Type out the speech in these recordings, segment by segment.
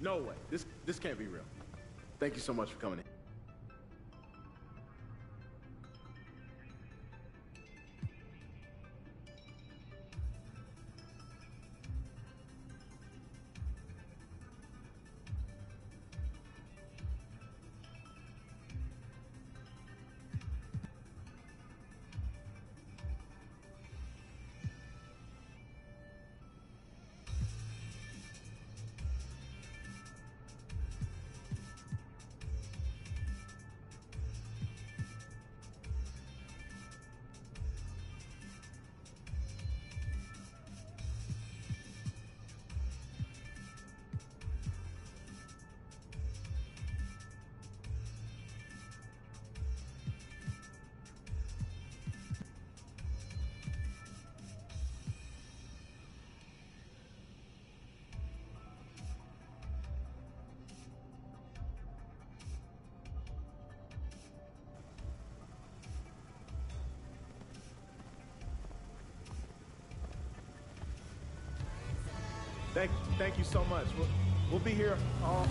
No way. This can't be real. Thank you so much for coming in. Thank you so much. We'll be here all.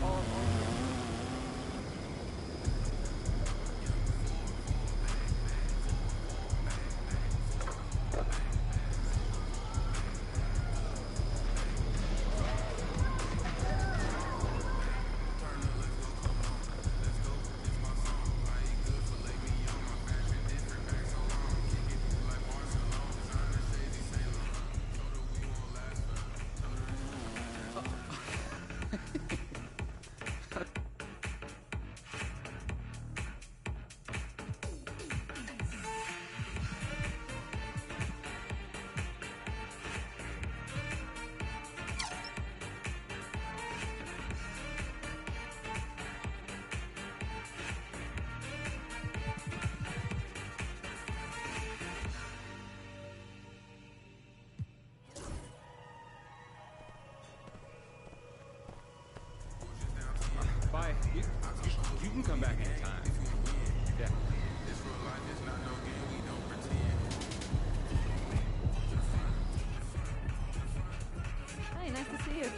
Bye. You can come back anytime. Yeah. This real life is not no game. We don't pretend. Hi, nice to see you.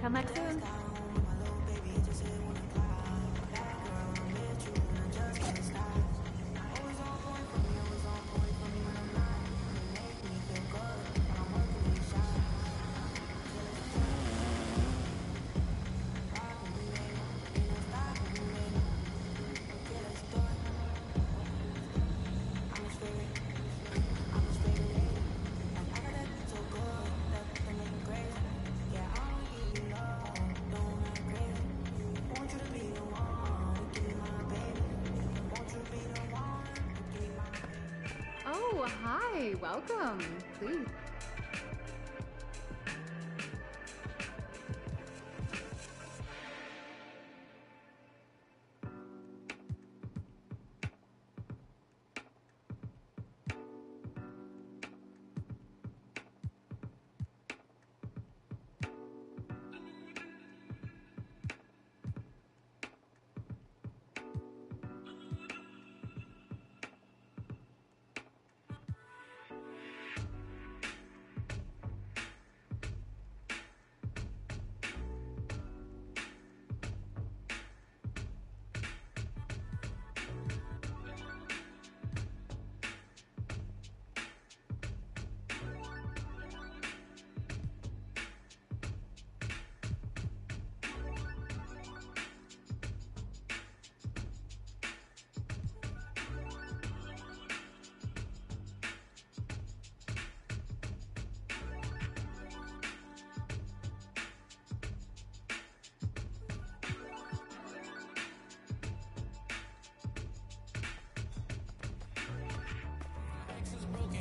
Come back soon. Oh, hi, welcome, please.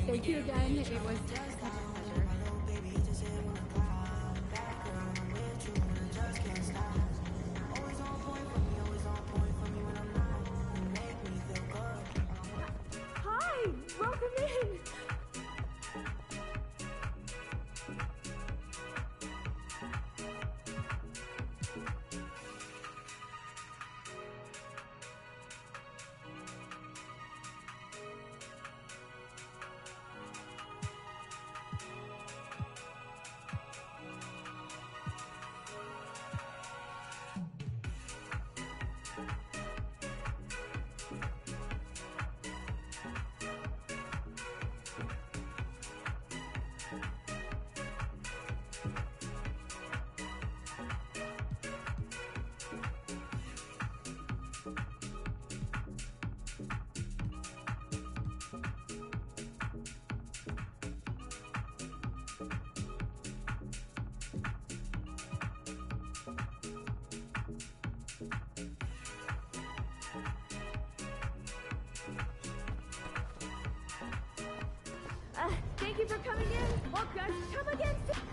Thank you again. It was such a pleasure. Hi, welcome in. Thank you for coming in. Well, guys, come again soon.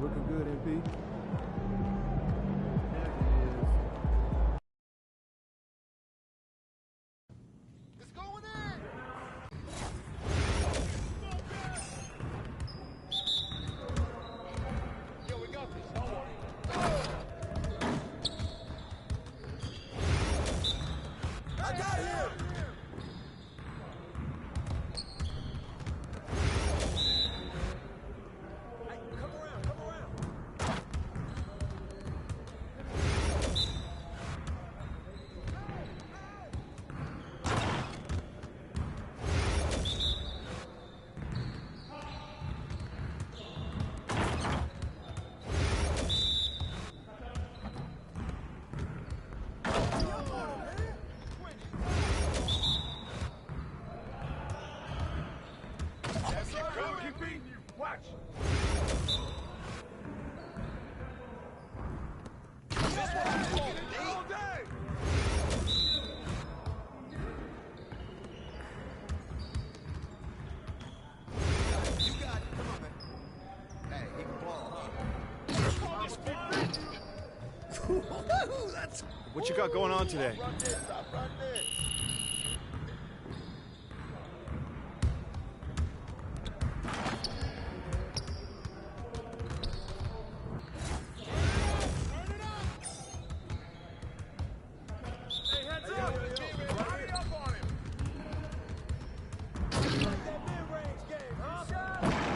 Looking good, MP. It's going in! Yo, we got this. Don't worry. I got him! Hey, come around, come around. Keep beating you. Watch. This one all day. You got it. Come on, man. Hey, he can ball. That's What you got going on today? Run this. I run this.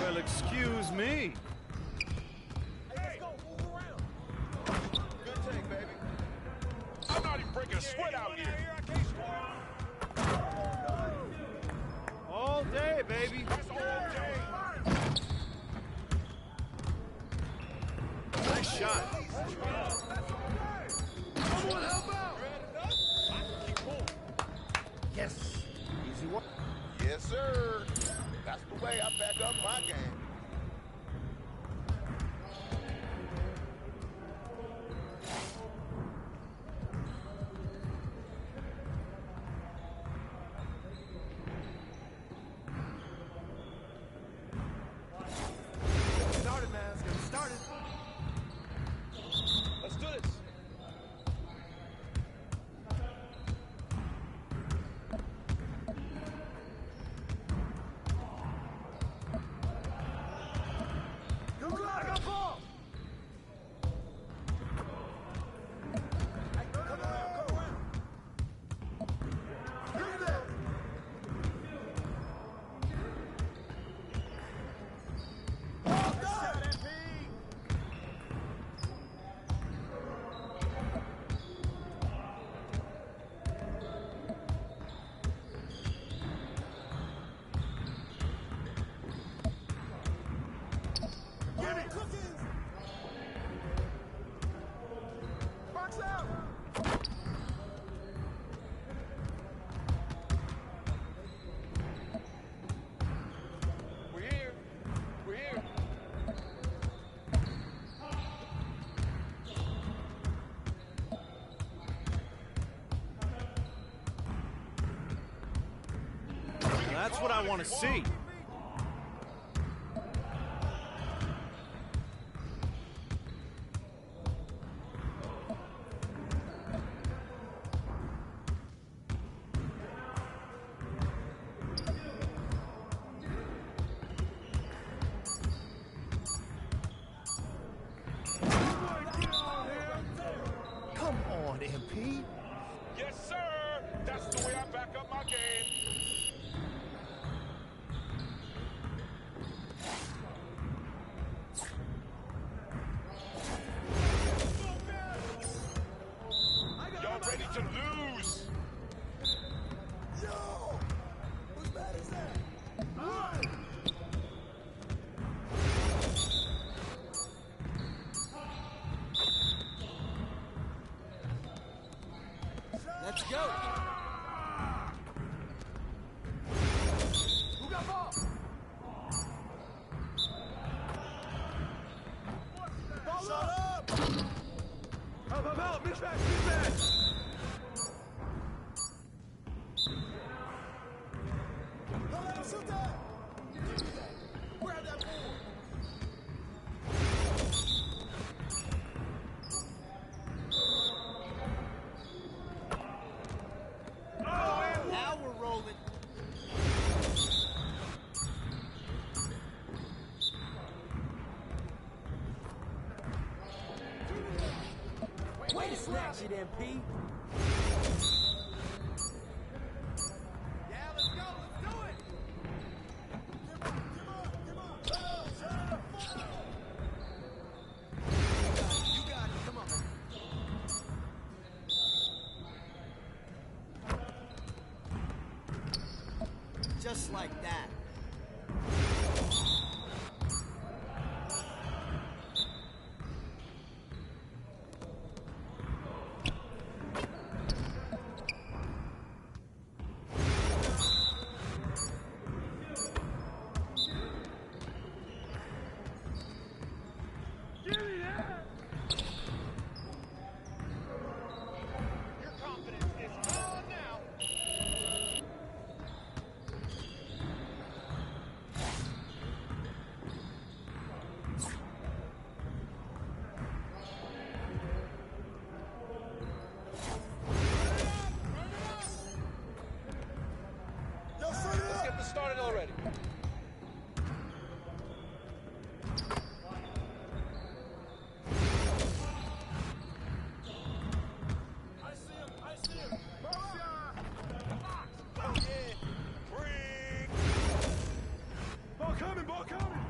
Well, excuse me. Hey, let's go. Move around. Good take, baby. I'm not even breaking a sweat out here. All day, baby. That's all day. Nice shot. Someone help out. Keep moving. Yes. Easy one. Yes, sir. That's the way I back up my game. Started, man. Let's get started. Let's do this. That's what I want to see. Come on, MP. Yes, sir. That's the way I back up my game. Y'all ready to lose? Yo! Whose bad is that? Let's go. Who got ball? Shut up! Help! Mismatch! Don't let him shoot that! Grab that ball! Now we're rolling. Way to snatch it, MP! Yeah, let's go. Let's do it. You got it. Come on. Just like that. Your confidence is gone now. Let's get this started already. I see him! Bring. Ball coming!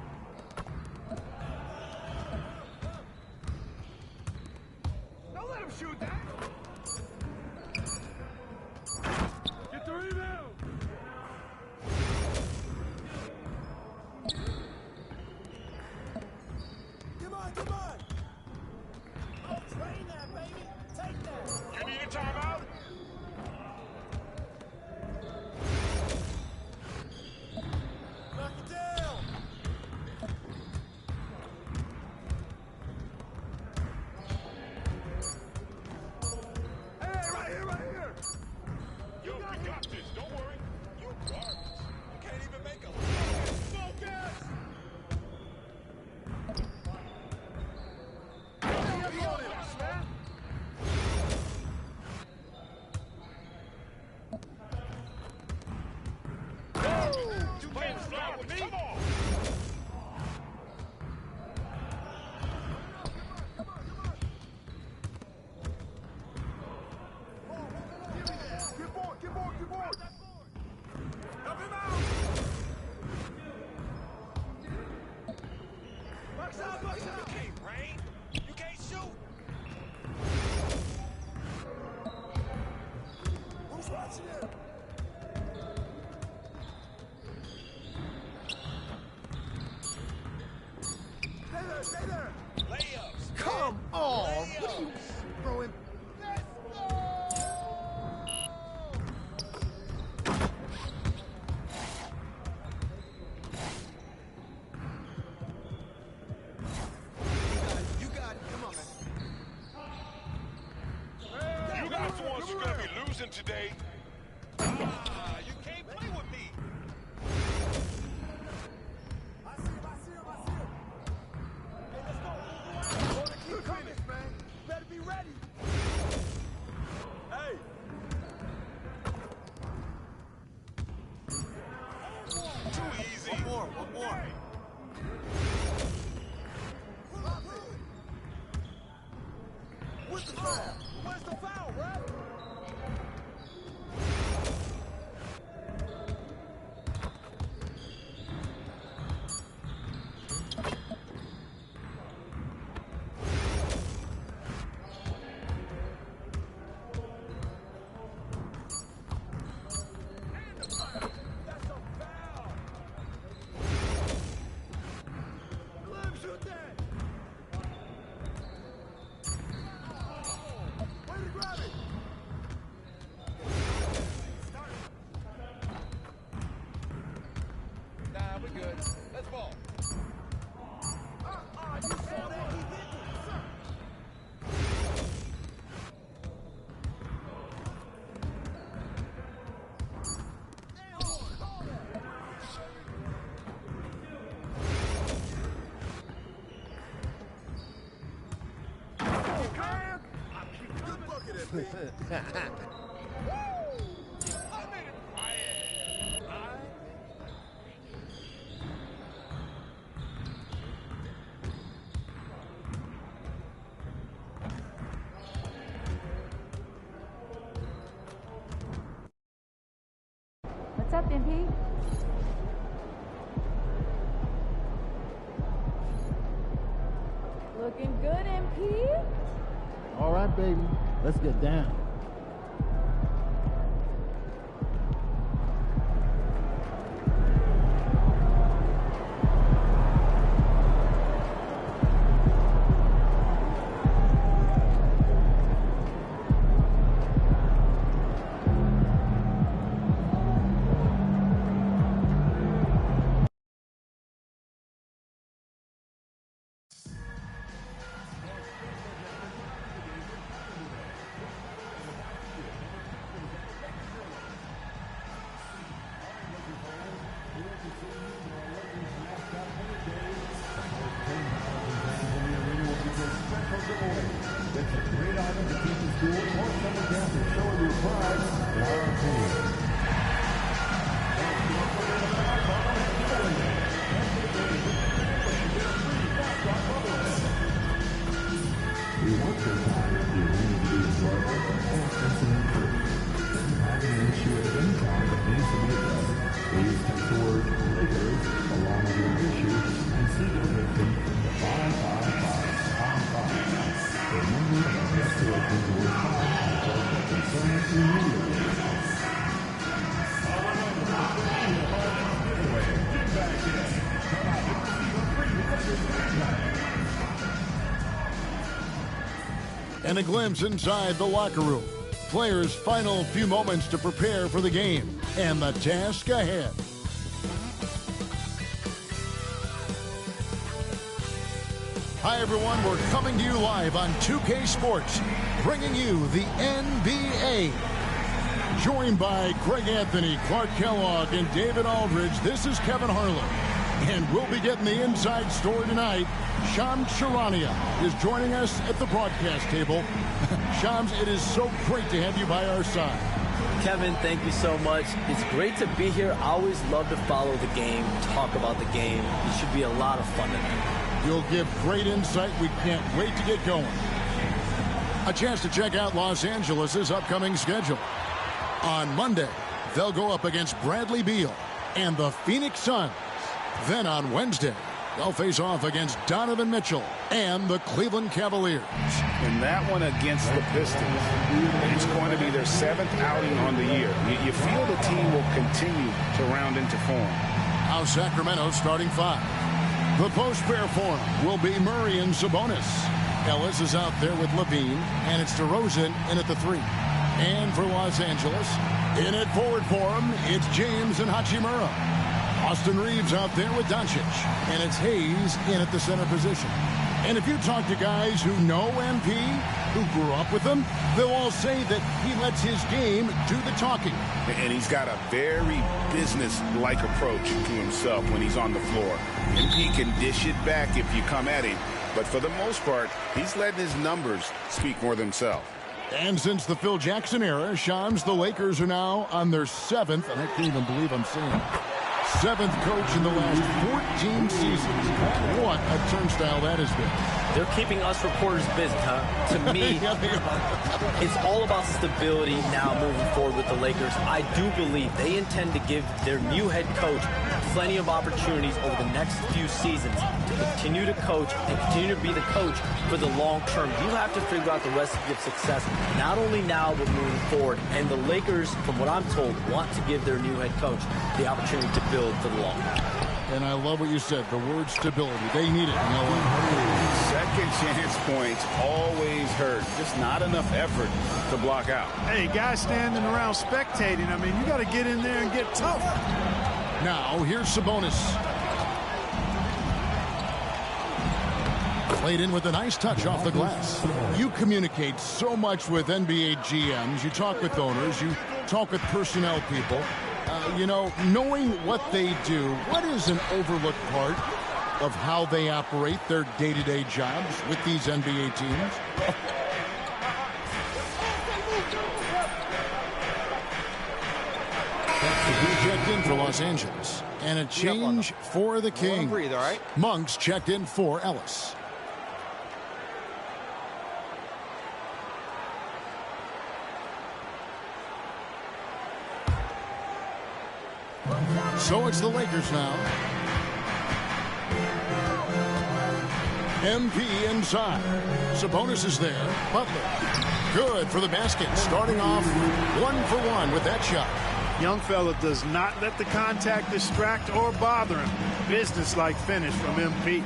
Don't let him shoot that! Get the rebound! Come on! Oh, train that, baby! Take that! You need a timeout? Knock it down! Hey, right here! Yo, we got this. Don't worry. You garbage. You can't even make a focus. You can't fly with me. Come on. Get board! Help him out! Box out! You can't rain. You can't shoot. Who's watching him? Stay there! Layups. Come on! What are you throwing? You got it. Come on, man. You guys the ones who gonna be losing today. You can't play with me. What's up, MP? Looking good, MP? All right, baby. Let's get down. And a glimpse inside the locker room. Players' final few moments to prepare for the game and the task ahead. Hi, everyone. We're coming to you live on 2K Sports, bringing you the NBA. Joined by Greg Anthony, Clark Kellogg, and David Aldridge, this is Kevin Harlan. And we'll be getting the inside story tonight. Shams Charania is joining us at the broadcast table. Shams, it is so great to have you by our side. Kevin, thank you so much. It's great to be here. I always love to follow the game, talk about the game. It should be a lot of fun tonight. You'll give great insight. We can't wait to get going. A chance to check out Los Angeles' upcoming schedule. On Monday, they'll go up against Bradley Beal and the Phoenix Suns. Then on Wednesday, they'll face off against Donovan Mitchell and the Cleveland Cavaliers. And that one against the Pistons, it's going to be their 7th outing on the year. You feel the team will continue to round into form. Now Sacramento's starting 5. The post-pair form will be Murray and Sabonis. Ellis is out there with Levine, and it's DeRozan in at the 3. And for Los Angeles, in at forward form, it's James and Hachimura. Austin Reeves out there with Doncic, and it's Hayes in at the center position. And if you talk to guys who know MP, who grew up with him, they'll all say that he lets his game do the talking. And he's got a very business-like approach to himself when he's on the floor. MP can dish it back if you come at him, but for the most part, he's letting his numbers speak more than himself. And since the Phil Jackson era, Shams, the Lakers are now on their 7th, and I can't even believe I'm saying it, 7th coach in the last 14 seasons. What a turnstile that has been. They're keeping us reporters busy, huh? To me, it's all about stability now moving forward with the Lakers. I do believe they intend to give their new head coach plenty of opportunities over the next few seasons to continue to coach and continue to be the coach for the long term. You have to figure out the recipe of success, not only now, but moving forward. And the Lakers, from what I'm told, want to give their new head coach the opportunity to build for the long term. And I love what you said, the word stability. They need it. You know, second chance points always hurt. Just not enough effort to block out. Hey, guys standing around spectating, I mean, you got to get in there and get tough. Now, here's Sabonis. Played in with a nice touch off the glass. You communicate so much with NBA GMs. You talk with owners. You talk with personnel people. You know, knowing what they do, what is an overlooked part of how they operate their day-to-day jobs with these NBA teams? He checked in for Los Angeles. And a change for the Kings. Breathe, all right? Monks checked in for Ellis. So it's the Lakers now. MP inside. Sabonis is there. Butler. Good for the basket. Starting off 1 for 1 with that shot. Young fella does not let the contact distract or bother him. Business-like finish from MP.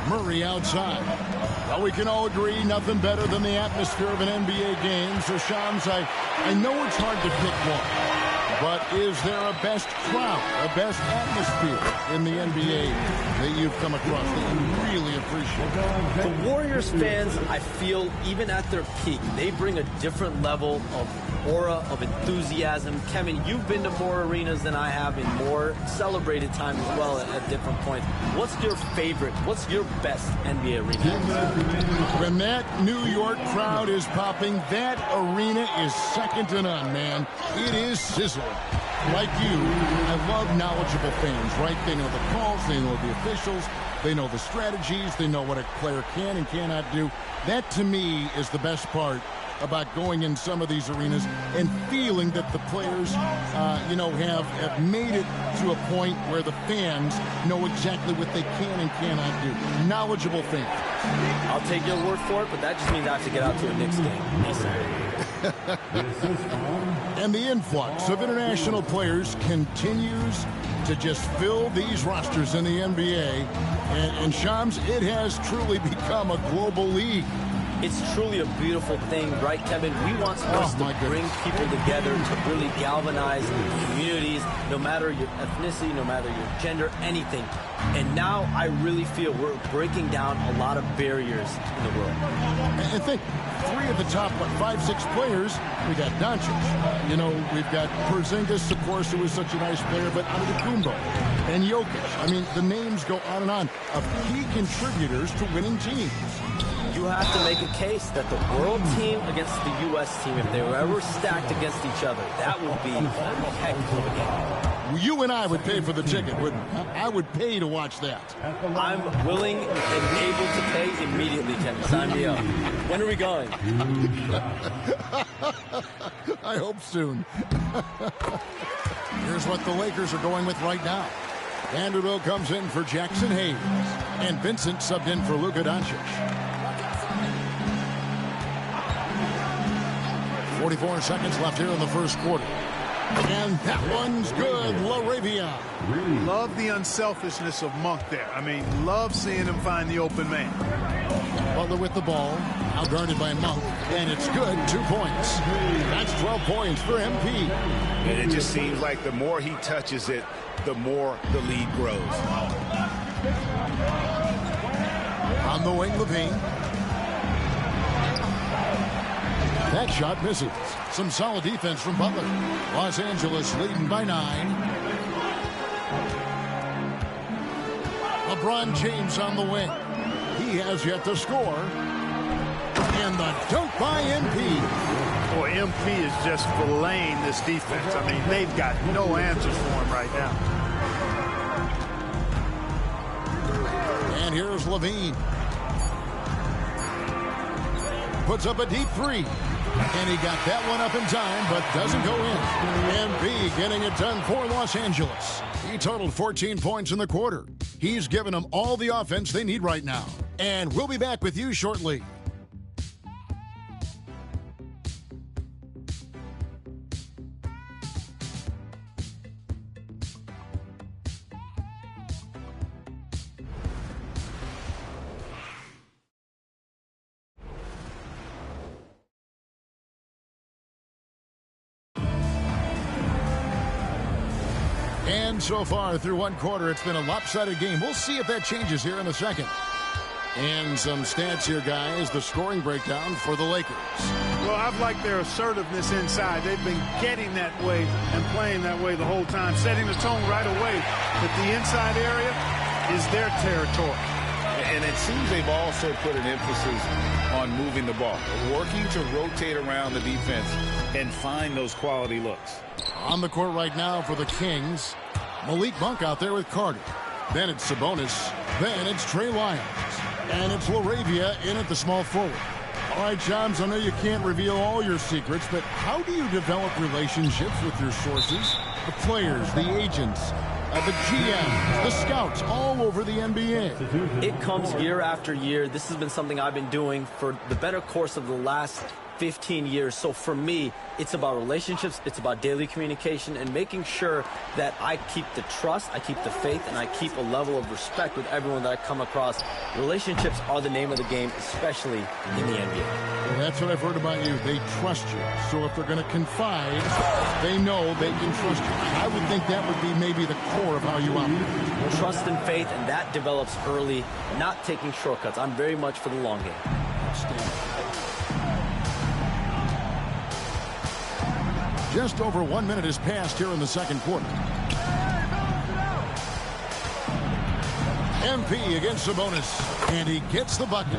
Murray outside. Well, we can all agree nothing better than the atmosphere of an NBA game. So, Shams, I know it's hard to pick one. But is there a best crowd, a best atmosphere in the NBA that you've come across that you really appreciate? The Warriors fans, I feel, even at their peak, they bring a different level of aura, of enthusiasm. Kevin, you've been to more arenas than I have in more celebrated time as well at different points. What's your favorite, what's your best NBA arena? When that New York crowd is popping, that arena is second to none, man. It is sizzling. Like you, I love knowledgeable fans, right? They know the calls, they know the officials, they know the strategies, they know what a player can and cannot do. That, to me, is the best part about going in some of these arenas and feeling that the players, have made it to a point where the fans know exactly what they can and cannot do. Knowledgeable fans. I'll take your word for it, but that just means I have to get out to a Knicks game. And the influx of international players continues to just fill these rosters in the NBA. And Shams, it has truly become a global league. It's truly a beautiful thing, right, Kevin? We want sports to bring people together, to really galvanize communities, no matter your ethnicity, no matter your gender, anything. And now I really feel we're breaking down a lot of barriers in the world. And think, 3 of the top, 5, 6 players, we got Doncic. We've got Porzingis, of course, who is such a nice player, but Antetokounmpo and Jokic. I mean, the names go on of key contributors to winning teams. You have to make a case that the world team against the U.S. team, if they were ever stacked against each other, that would be a heck of a game. You and I would pay for the ticket, wouldn't we? I would pay to watch that. I'm willing and able to pay immediately, Kevin. Sign me up. When are we going? I hope soon. Here's what the Lakers are going with right now. Vanderbilt comes in for Jackson Hayes. And Vincent subbed in for Luka Doncic. 44 seconds left here in the first quarter. And that one's good. LaRavia. Love the unselfishness of Monk there. I mean, love seeing him find the open man. Butler with the ball. Now guarded by Monk. And it's good. 2 points. That's 12 points for MP. And it just seems like the more he touches it, the more the lead grows. On the wing, Levine. That shot misses. Some solid defense from Butler. Los Angeles leading by 9. LeBron James on the wing. He has yet to score. And the dunk by MP. Boy, MP is just filleting this defense. I mean, they've got no answers for him right now. And here's Levine. Puts up a deep 3. And he got that one up in time, but doesn't go in. MP getting it done for Los Angeles. He totaled 14 points in the quarter. He's given them all the offense they need right now. And we'll be back with you shortly. And so far through one quarter, it's been a lopsided game. We'll see if that changes here in a second. And some stats here, guys. The scoring breakdown for the Lakers. Well, I've liked their assertiveness inside. They've been getting that way and playing that way the whole time, setting the tone right away that the inside area is their territory. And it seems they've also put an emphasis on moving the ball, working to rotate around the defense and find those quality looks. On the court right now for the Kings, Malik Monk out there with Carter. Then it's Sabonis. Then it's Trey Lyons. And it's LaRavia in at the small forward. All right, Shams, I know you can't reveal all your secrets, but how do you develop relationships with your sources? The players, the agents, the GMs, the scouts, all over the NBA. It comes year after year. This has been something I've been doing for the better course of the last 15 years. So for me, it's about relationships, it's about daily communication, and making sure that I keep the trust, I keep the faith, and I keep a level of respect with everyone that I come across. Relationships are the name of the game, especially in the NBA. Well, that's what I've heard about you. They trust you. So if they're going to confide, they know they can trust you. I would think that would be maybe the core of how you operate. Trust and faith, and that develops early, not taking shortcuts. I'm very much for the long game. Outstanding. Just over 1 minute has passed here in the second quarter. MP against Sabonis, and he gets the bucket.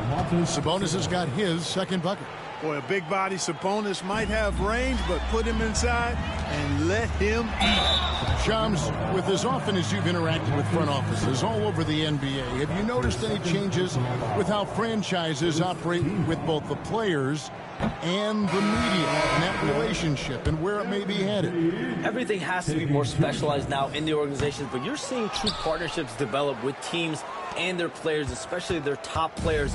Sabonis has got his second bucket. Boy, a big body Sabonis might have range, but put him inside and let him eat. Shams, with as often as you've interacted with front offices all over the NBA, have you noticed any changes with how franchises operate with both the players and the media and that relationship and where it may be headed? Everything has to be more specialized now in the organizations, but you're seeing true partnerships develop with teams and their players, especially their top players.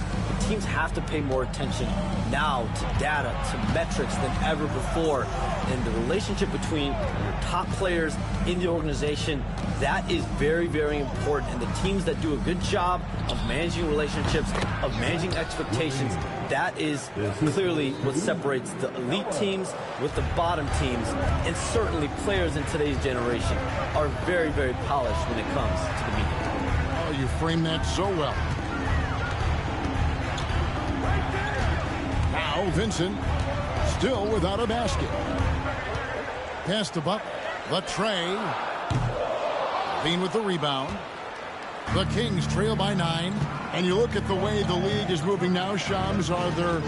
Teams have to pay more attention now to data, to metrics than ever before. And the relationship between your top players in the organization, that is very, very important. And the teams that do a good job of managing relationships, of managing expectations, that is clearly what separates the elite teams with the bottom teams. And certainly players in today's generation are very, very polished when it comes to the media. Oh, you framed that so well. Now Vincent still without a basket. Pass to Butler. The tray. Bean with the rebound. The Kings trail by 9. And you look at the way the league is moving now, Shams, are there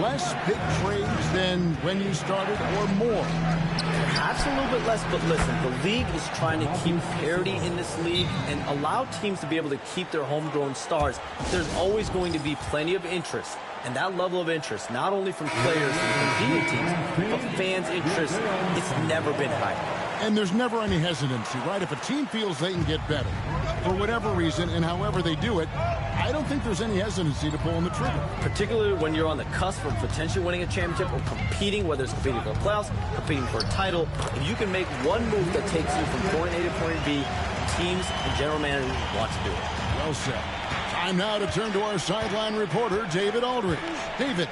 less big trades than when you started or more? Perhaps a little bit less, but listen, the league is trying to keep parity in this league and allow teams to be able to keep their homegrown stars. There's always going to be plenty of interest. And that level of interest, not only from players and competing teams, but fans' interest, it's never been higher. And there's never any hesitancy, right? If a team feels they can get better, for whatever reason, and however they do it, I don't think there's any hesitancy to pull on the trigger. Particularly when you're on the cusp of potentially winning a championship or competing, whether it's competing for the playoffs, competing for a title. If you can make one move that takes you from point A to point B, teams and general managers want to do it. Well said. Time now to turn to our sideline reporter, David Aldridge. David.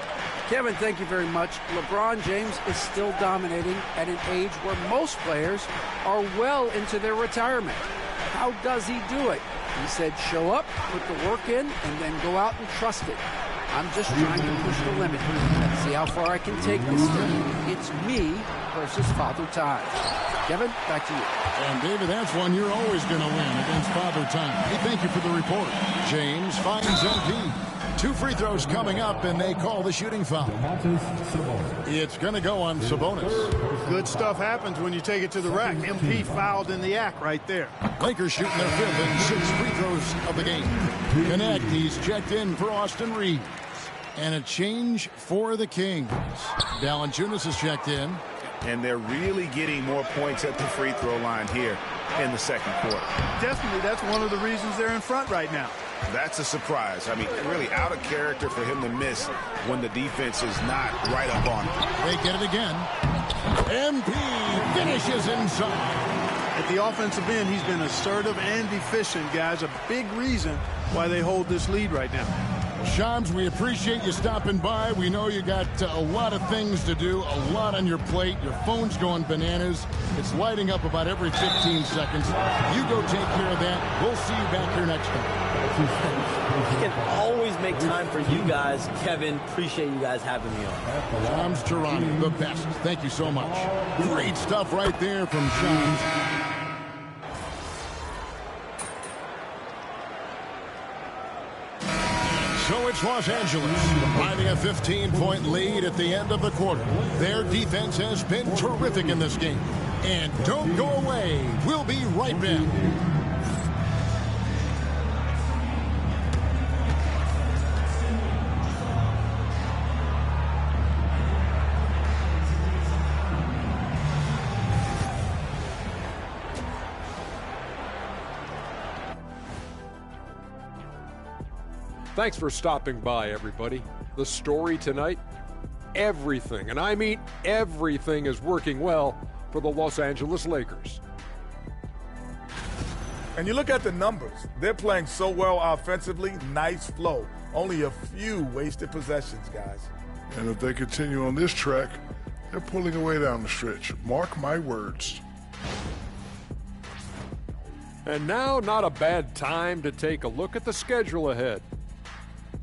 Kevin, thank you very much. LeBron James is still dominating at an age where most players are well into their retirement. How does he do it? He said, show up, put the work in, and then go out and trust it. I'm just trying to push the limit. Let's see how far I can take this thing. It's me versus Father Time. Kevin, back to you. And David, that's one you're always going to win against Father Time. Hey, thank you for the report. James finds MP. 2 free throws coming up, and they call the shooting foul. It's going to go on Sabonis. Good stuff happens when you take it to the rack. MP fouled in the act right there. Lakers shooting their 5th and 6th free throws of the game. Connect, he's checked in for Austin Reeves. And a change for the Kings. Valanciunas is checked in. And they're really getting more points at the free throw line here in the second quarter. Definitely, that's one of the reasons they're in front right now. That's a surprise. I mean, really out of character for him to miss when the defense is not right up on him. They get it again. MP finishes inside. At the offensive end, he's been assertive and efficient, guys. A big reason why they hold this lead right now. Shams, we appreciate you stopping by. We know you got a lot of things to do, a lot on your plate. Your phone's going bananas. It's lighting up about every 15 seconds. You go take care of that. We'll see you back here next time. He can always make time for you guys. Kevin, appreciate you guys having me on. Shams Charania, the best. Thank you so much. Great stuff right there from Shams. it's Los Angeles, finding a 15-point lead at the end of the quarter. Their defense has been terrific in this game. And don't go away. We'll be right back. Thanks for stopping by, everybody. The story tonight, everything, and I mean everything, is working well for the Los Angeles Lakers. And you look at the numbers. They're playing so well offensively. Nice flow. Only a few wasted possessions, guys. And if they continue on this track, they're pulling away down the stretch. Mark my words. And now, not a bad time to take a look at the schedule ahead.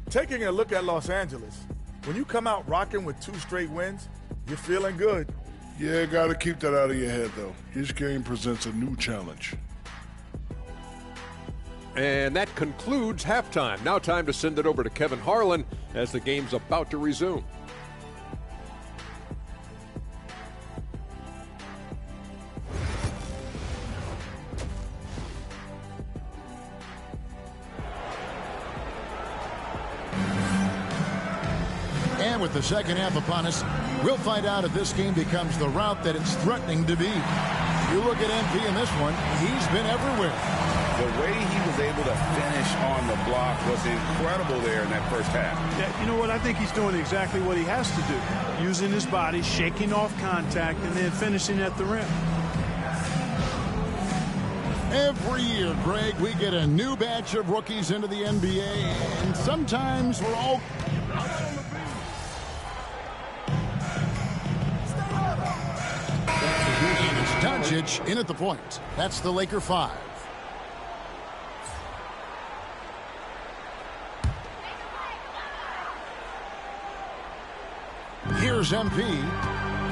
Taking a look at Los Angeles, when you come out rocking with 2 straight wins, you're feeling good. Yeah, got to keep that out of your head, though. Each game presents a new challenge. And that concludes halftime. Now time to send it over to Kevin Harlan as the game's about to resume. And with the second half upon us, we'll find out if this game becomes the route that it's threatening to be. You look at MP in this one, he's been everywhere. The way he was able to finish on the block was incredible there in that first half. Yeah, you know what? I think he's doing exactly what he has to do. Using his body, shaking off contact, and then finishing at the rim. Every year, Greg, we get a new batch of rookies into the NBA, and sometimes we're all... And it's Doncic in at the point. That's the Laker 5. Here's MP.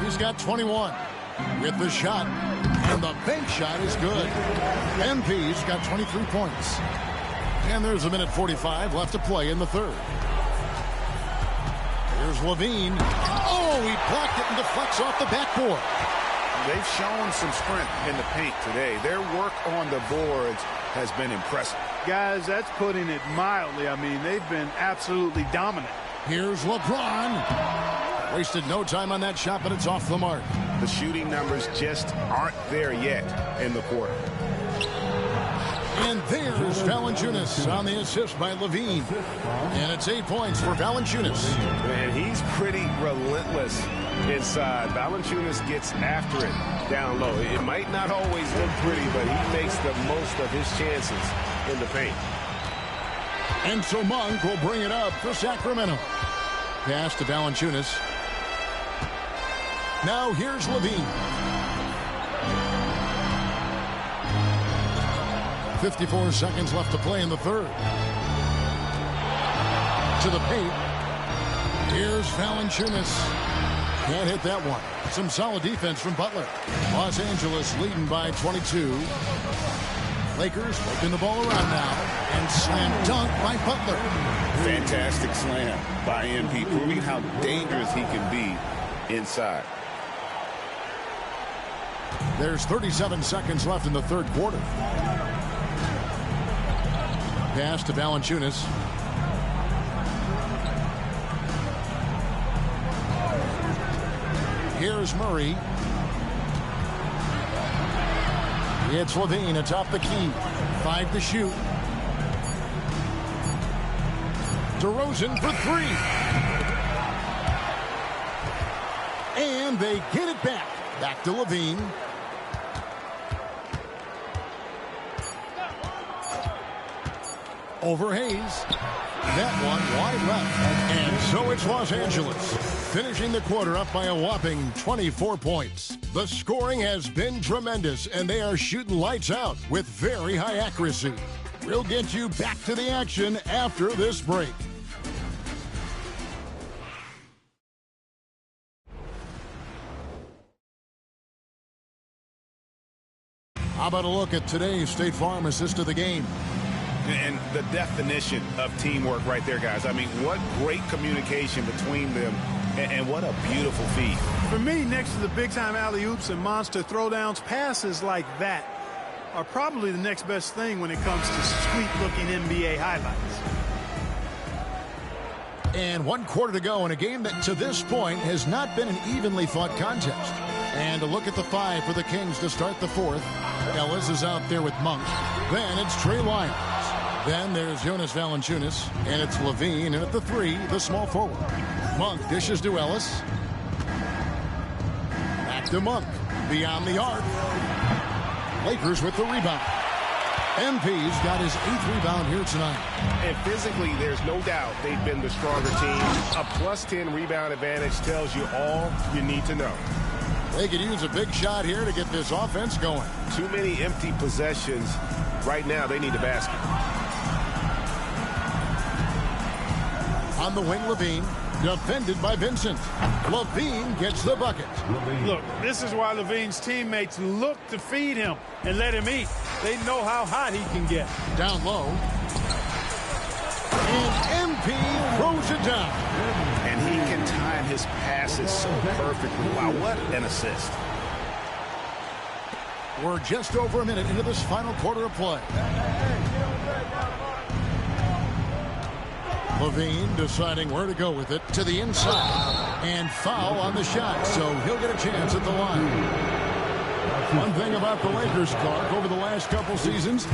He's got 21 with the shot, and the bank shot is good. MP's got 23 points. And there's a minute 45 left to play in the third. Here's Levine. Oh, he blocked it and deflects off the backboard. They've shown some strength in the paint today. Their work on the boards has been impressive. Guys, that's putting it mildly. I mean, they've been absolutely dominant. Here's LeBron. Wasted no time on that shot, but it's off the mark. The shooting numbers just aren't there yet in the quarter. And there's Valanciunas on the assist by Levine. And it's 8 points for Valanciunas. Man, he's pretty relentless inside. Valanciunas gets after it down low. It might not always look pretty, but he makes the most of his chances in the paint. And so Monk will bring it up for Sacramento. Pass to Valanciunas. Now here's Levine. 54 seconds left to play in the third. To the paint. Here's Valanciunas. Can't hit that one. Some solid defense from Butler. Los Angeles leading by 22. Lakers working the ball around now. And slam dunk by Butler. Fantastic slam by MP, proving how dangerous he can be inside. There's 37 seconds left in the third quarter. Pass to Valanciunas. Here's Murray. It's Levine atop the key. 5 to shoot. DeRozan for 3. And they get it back. Back to Levine. Over Hayes. That one wide left. And so it's Los Angeles, finishing the quarter up by a whopping 24 points. The scoring has been tremendous, and they are shooting lights out with very high accuracy. We'll get you back to the action after this break. How about a look at today's State Farm assist of the game? And the definition of teamwork right there, guys. I mean, what great communication between them, and what a beautiful feed. For me, next to the big-time alley-oops and monster throwdowns, passes like that are probably the next best thing when it comes to sweet-looking NBA highlights. And 1 quarter to go in a game that to this point has not been an evenly fought contest. And a look at the 5 for the Kings to start the 4th. Ellis is out there with Monk. Then it's Trey Lyons. Then there's Jonas Valanciunas, and it's Levine, and at the 3, the small forward. Monk dishes to Ellis. Back to Monk. Beyond the arc. Lakers with the rebound. MP's got his 8th rebound here tonight. And physically, there's no doubt they've been the stronger team. A +10 rebound advantage tells you all you need to know. They could use a big shot here to get this offense going. Too many empty possessions. Right now, they need a basket. On the wing, Levine, defended by Vincent. Levine gets the bucket. Look, this is why Levine's teammates look to feed him and let him eat. They know how hot he can get. Down low. And MP throws it down. And he can time his passes so perfectly. Wow, what an assist. We're just over a minute into this final quarter of play. Levine deciding where to go with it to the inside. And foul on the shot, so he'll get a chance at the line. One thing about the Lakers, Clark, over the last couple seasons,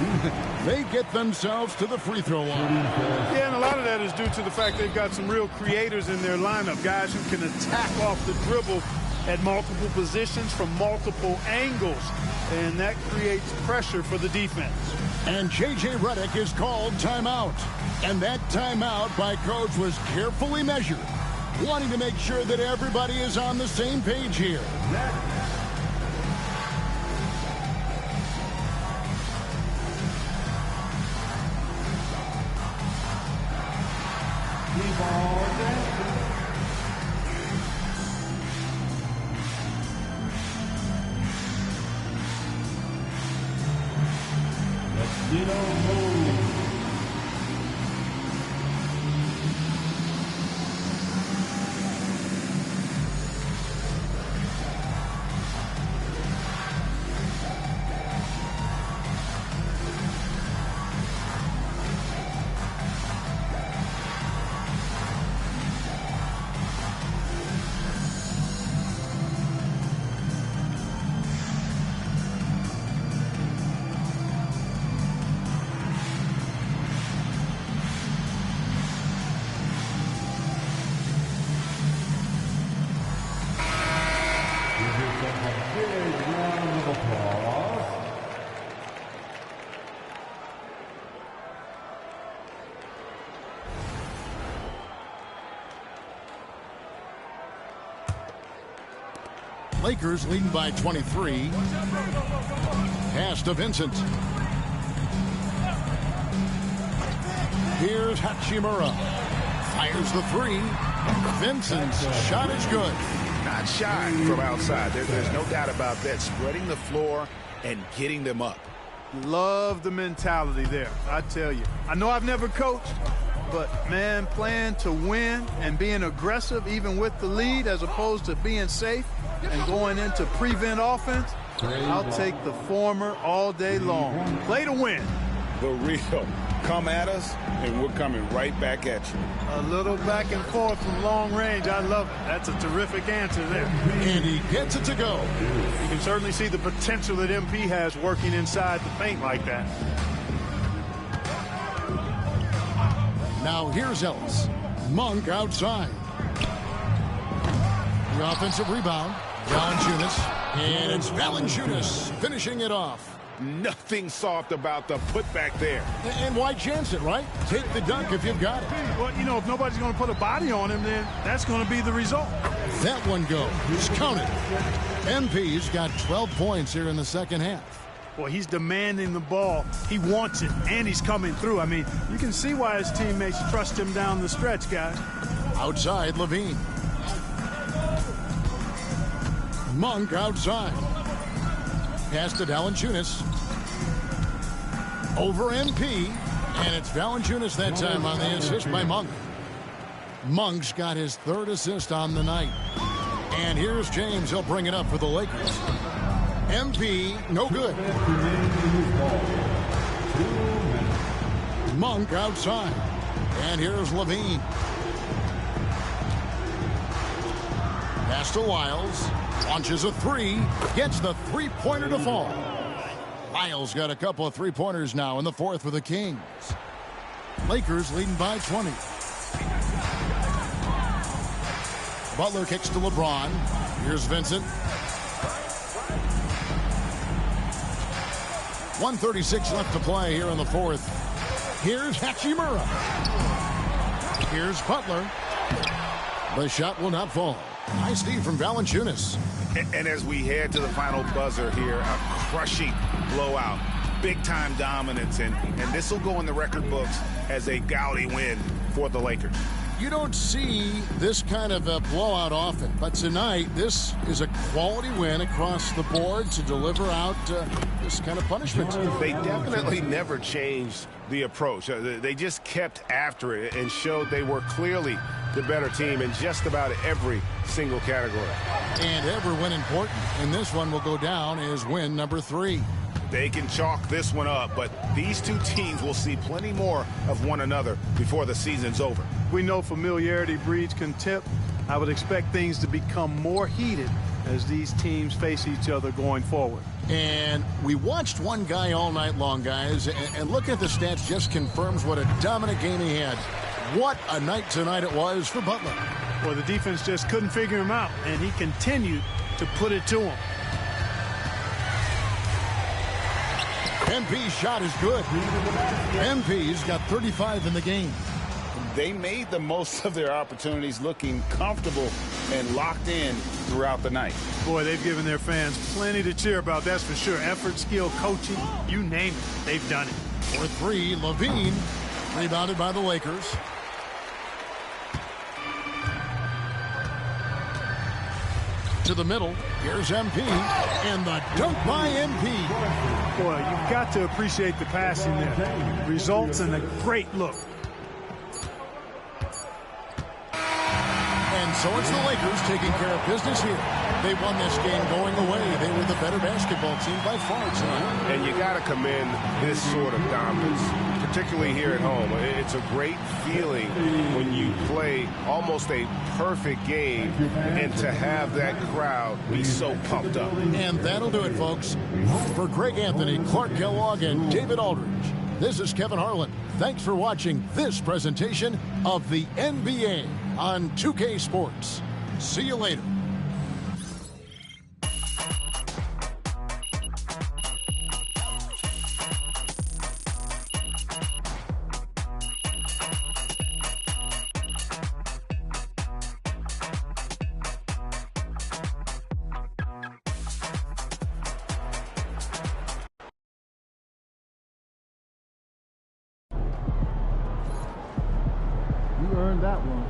they get themselves to the free throw line. Yeah, and a lot of that is due to the fact they've got some real creators in their lineup, guys who can attack off the dribble at multiple positions from multiple angles, and that creates pressure for the defense. And J.J. Redick is called timeout. And that timeout by coach was carefully measured, wanting to make sure that everybody is on the same page here. Lakers leading by 23. Pass to Vincent. Here's Hachimura. Fires the 3. Vincent's shot is good. Not shy from outside. There's no doubt about that. Spreading the floor and getting them up. Love the mentality there, I tell you. I know I've never coached, but, man, playing to win and being aggressive even with the lead as opposed to being safe and going into prevent offense, I'll take the former all day long. Play to win. The real. Come at us, and we're coming right back at you. A little back and forth from long range. I love it. That's a terrific answer there. And he gets it to go. You can certainly see the potential that MP has working inside the paint like that. Now here's Ellis. Monk outside. The offensive rebound. Valanciunas. And it's Valanciunas finishing it off. Nothing soft about the putback there. And why chance it, right? Take the dunk if you've got it. Well, you know, if nobody's going to put a body on him, then that's going to be the result. That one goes. He's counted. MP's got 12 points here in the second half. Well, he's demanding the ball. He wants it, and he's coming through. I mean, you can see why his teammates trust him down the stretch, guys. Outside, Levine. Monk outside. Pass to Valanciunas. Over MP. And it's Valanciunas that time on the assist by Monk. Monk's got his third assist on the night. And here's James. He'll bring it up for the Lakers. MP, no good. Monk outside. And here's Levine. Pass to Lyles. Launches a three. Gets the three-pointer to fall. Lyles got a couple of three-pointers now in the fourth for the Kings. Lakers leading by 20. Butler kicks to LeBron. Here's Vincent. 1:36 left to play here in the fourth. Here's Hachimura. Here's Butler. The shot will not fall. Nice D from Valanciunas. And as we head to the final buzzer here, a crushing blowout. Big-time dominance, and this will go in the record books as a gaudy win for the Lakers. You don't see this kind of a blowout often, but tonight this is a quality win across the board to deliver out this kind of punishment. They definitely never changed the approach. They just kept after it and showed they were clearly the better team in just about every single category. And every win important, and this one will go down as win number 3. They can chalk this one up, but these two teams will see plenty more of one another before the season's over. We know familiarity breeds contempt. I would expect things to become more heated as these teams face each other going forward. And we watched one guy all night long, guys, and looking at the stats just confirms what a dominant game he had. What a night tonight it was for Butler. Well, the defense just couldn't figure him out, and he continued to put it to him. MP's shot is good. MP's got 35 in the game. They made the most of their opportunities, looking comfortable and locked in throughout the night. Boy, they've given their fans plenty to cheer about, that's for sure. Effort, skill, coaching, you name it, they've done it. For 3, Levine, rebounded by the Lakers. To the middle, here's MP, and the dunk by MP. Boy, you've got to appreciate the passing there. Results in a great look. And so it's the Lakers taking care of business here. They won this game going away. They were the better basketball team by far tonight. And you got to commend this sort of dominance, particularly here at home. It's a great feeling when you play almost a perfect game and to have that crowd be so pumped up. And that'll do it, folks. For Greg Anthony, Clark Kellogg, and David Aldridge, this is Kevin Harlan. Thanks for watching this presentation of the NBA on 2K Sports. See you later. You earned that one.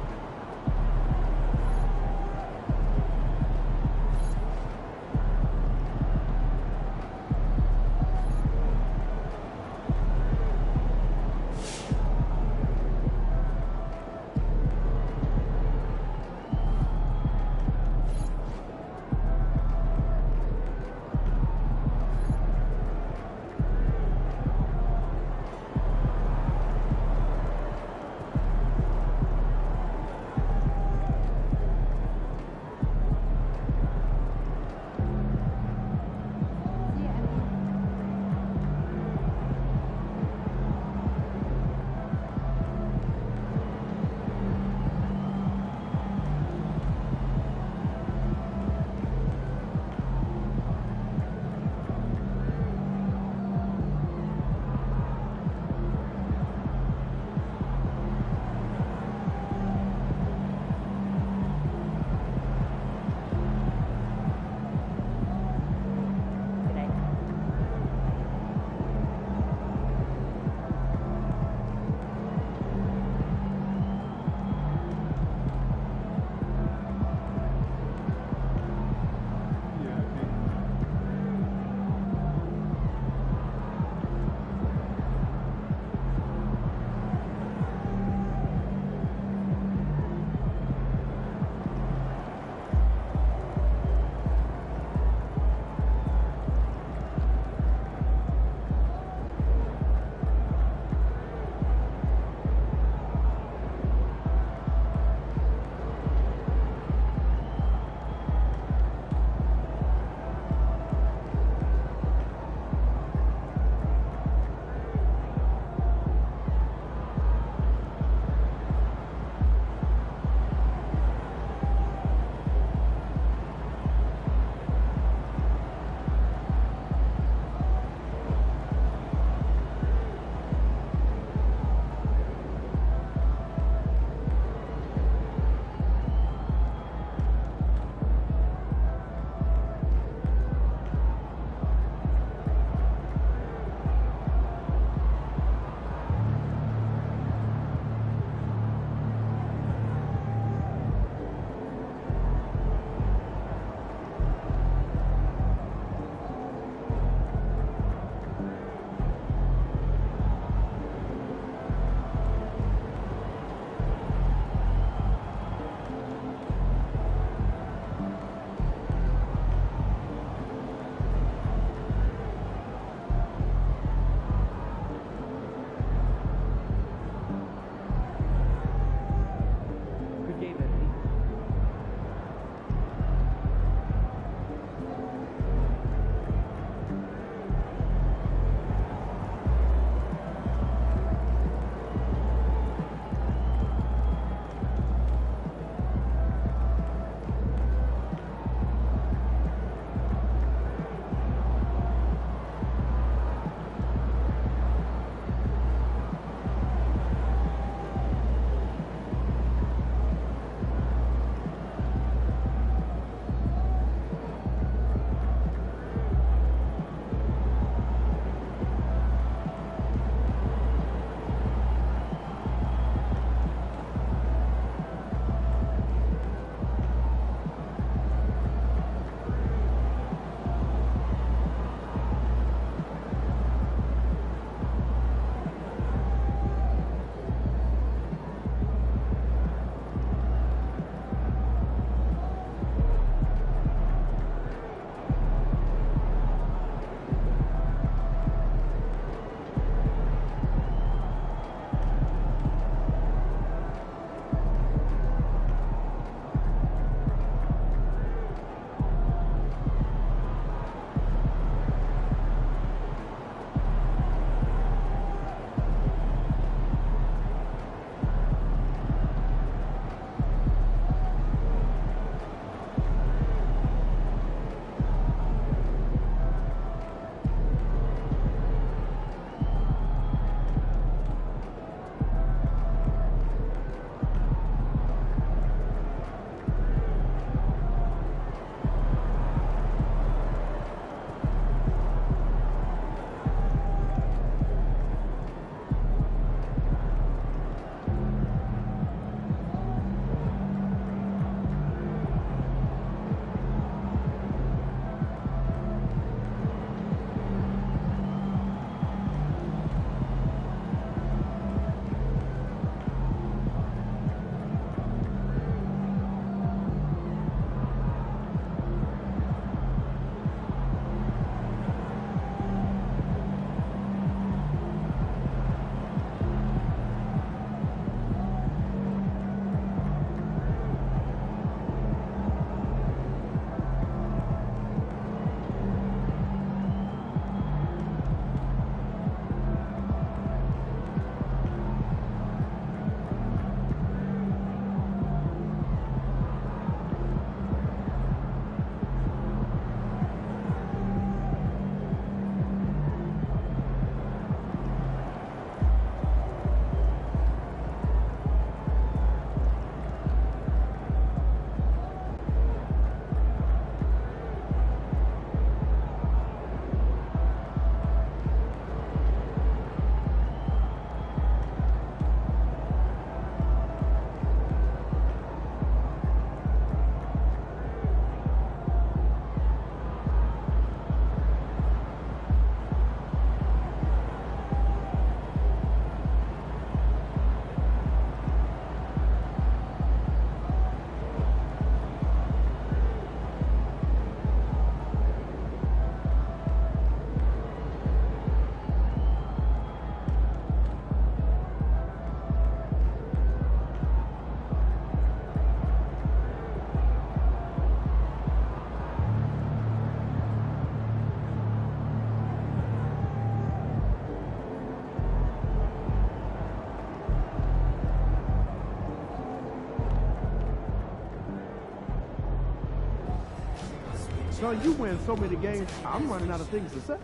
Son, you win so many games, I'm running out of things to say.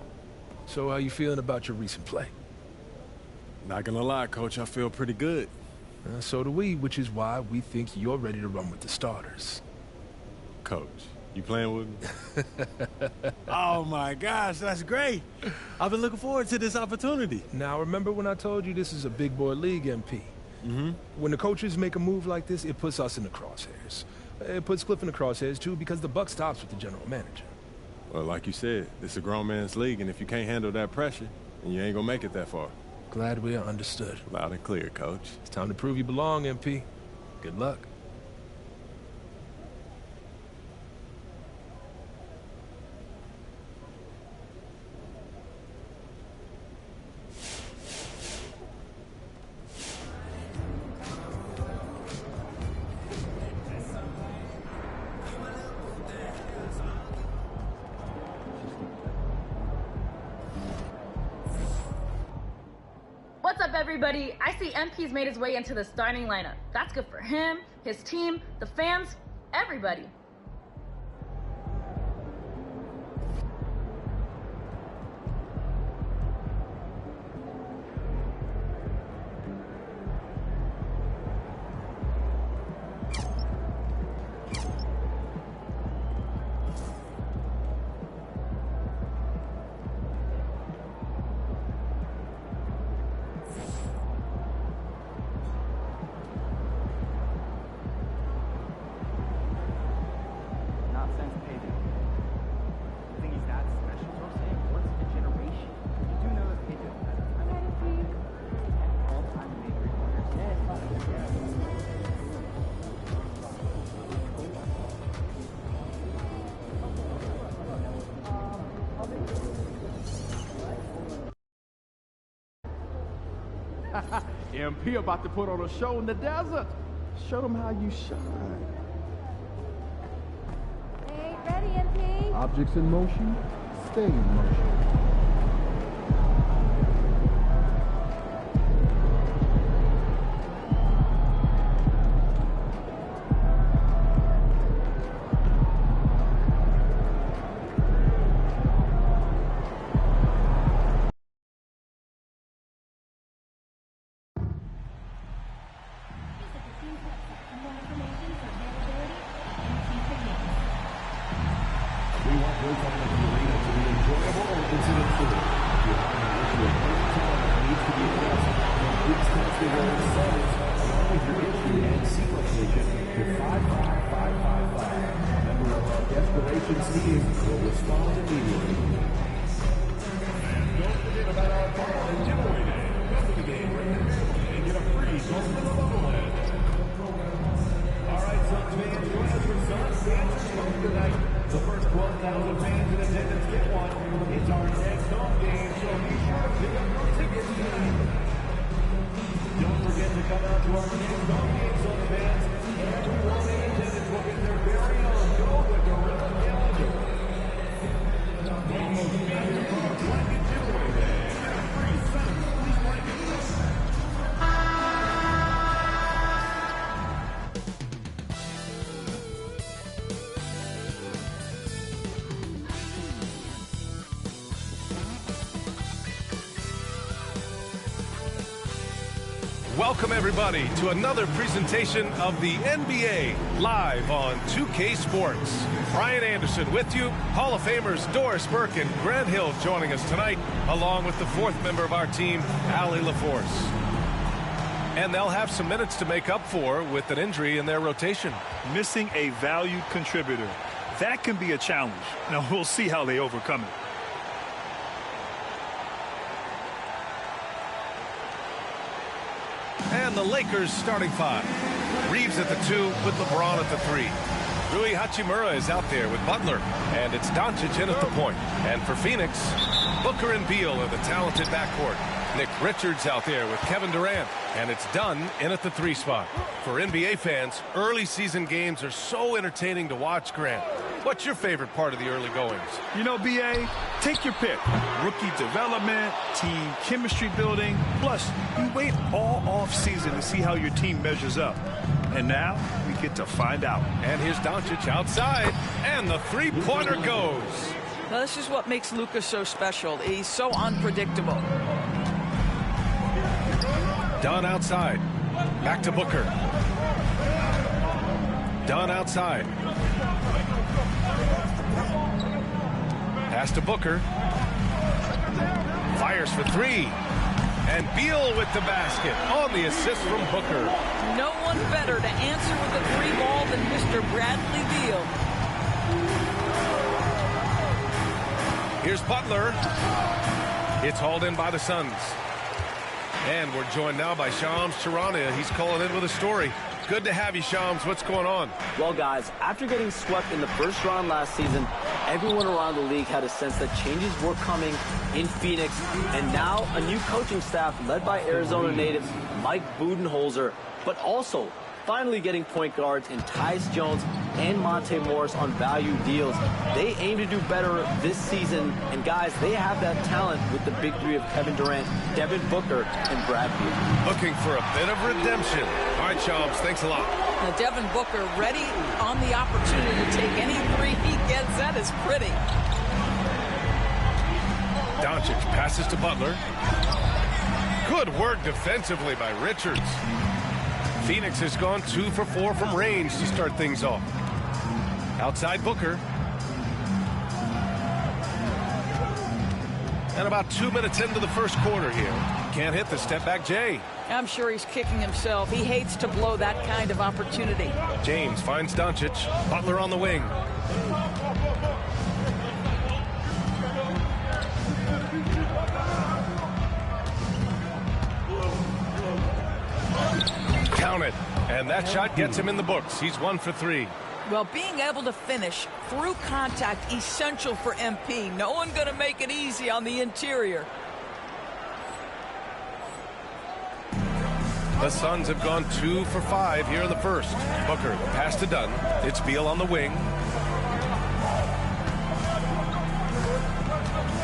So how you feeling about your recent play? Not gonna lie, Coach, I feel pretty good. So do we, which is why we think you're ready to run with the starters. Coach, you playing with me? Oh, my gosh, that's great. I've been looking forward to this opportunity. Now, remember when I told you this is a big boy league, MP? Mm-hmm. When the coaches make a move like this, it puts us in the crosshairs. It puts Cliff in the crosshairs, too, because the buck stops with the general manager. Well, like you said, it's a grown man's league, and if you can't handle that pressure, then you ain't gonna make it that far. Glad we are understood. Loud and clear, Coach. It's time to prove you belong, MP. Good luck. What's up, everybody? I see MP's made his way into the starting lineup. That's good for him, his team, the fans, everybody. MP about to put on a show in the desert. Show them how you shine. Hey, ready, MP? Objects in motion, stay in motion. Welcome, everybody, to another presentation of the NBA live on 2K Sports. Brian Anderson with you, Hall of Famers Doris Burke and Grant Hill joining us tonight, along with the fourth member of our team, Allie LaForce. And they'll have some minutes to make up for with an injury in their rotation. Missing a valued contributor. That can be a challenge. Now, we'll see how they overcome it. And the Lakers starting five. Reeves at the 2 with LeBron at the 3. Rui Hachimura is out there with Butler. And it's Doncic in at the point. And for Phoenix, Booker and Beal are the talented backcourt. Nick Richards out there with Kevin Durant. And it's Dunn in at the 3 spot. For NBA fans, early season games are so entertaining to watch, Grant. What's your favorite part of the early goings? You know, BA, take your pick. Rookie development, team chemistry building. Plus, you wait all off season to see how your team measures up. And now we get to find out. And here's Doncic outside. And the three-pointer goes. Now, this is what makes Luka so special. He's so unpredictable. Dunn outside. Back to Booker. Dunn outside. Pass to Booker. Fires for three. And Beal with the basket on the assist from Booker. No one better to answer with a three ball than Mr. Bradley Beal. Here's Butler. It's hauled in by the Suns. And we're joined now by Shams Charania. He's calling in with a story. Good to have you, Shams. What's going on? Well, guys, after getting swept in the first round last season, everyone around the league had a sense that changes were coming in Phoenix. And now a new coaching staff led by Arizona natives Mike Budenholzer, but also finally getting point guards in Tyus Jones and Monte Morris on value deals. They aim to do better this season, and guys, they have that talent with the big three of Kevin Durant, Devin Booker, and Brad Beal. Looking for a bit of redemption. All right, Shams, thanks a lot. Now, Devin Booker ready on the opportunity to take any three he gets. That is pretty. Doncic passes to Butler. Good work defensively by Richards. Phoenix has gone 2 for 4 from range to start things off. Outside Booker. And about 2 minutes into the first quarter here. Can't hit the step back Jay. I'm sure he's kicking himself. He hates to blow that kind of opportunity. James finds Doncic. Butler on the wing. Count it. And that shot gets him in the books. He's 1 for 3. Well, being able to finish through contact, essential for MP. No one going to make it easy on the interior. The Suns have gone 2 for 5 here in the first. Booker, pass to Dunn. It's Beal on the wing.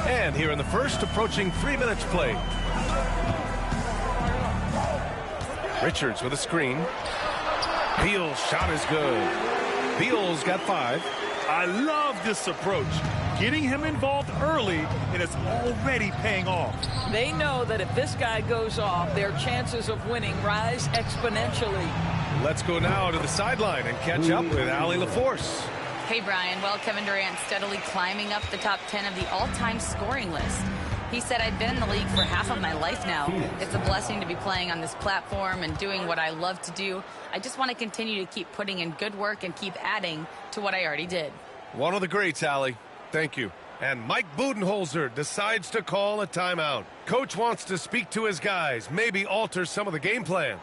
And here in the first, approaching 3 minutes played. Richards with a screen. Beal's shot is good. Beal's got 5. I love this approach. Getting him involved early, and it's already paying off. They know that if this guy goes off, their chances of winning rise exponentially. Let's go now to the sideline and catch up with Allie LaForce. Hey, Brian. Well, Kevin Durant steadily climbing up the top 10 of the all-time scoring list. He said, I've been in the league for half of my life now. It's a blessing to be playing on this platform and doing what I love to do. I just want to continue to keep putting in good work and keep adding to what I already did. One of the greats, Allie. Thank you. And Mike Budenholzer decides to call a timeout. Coach wants to speak to his guys, maybe alter some of the game plan.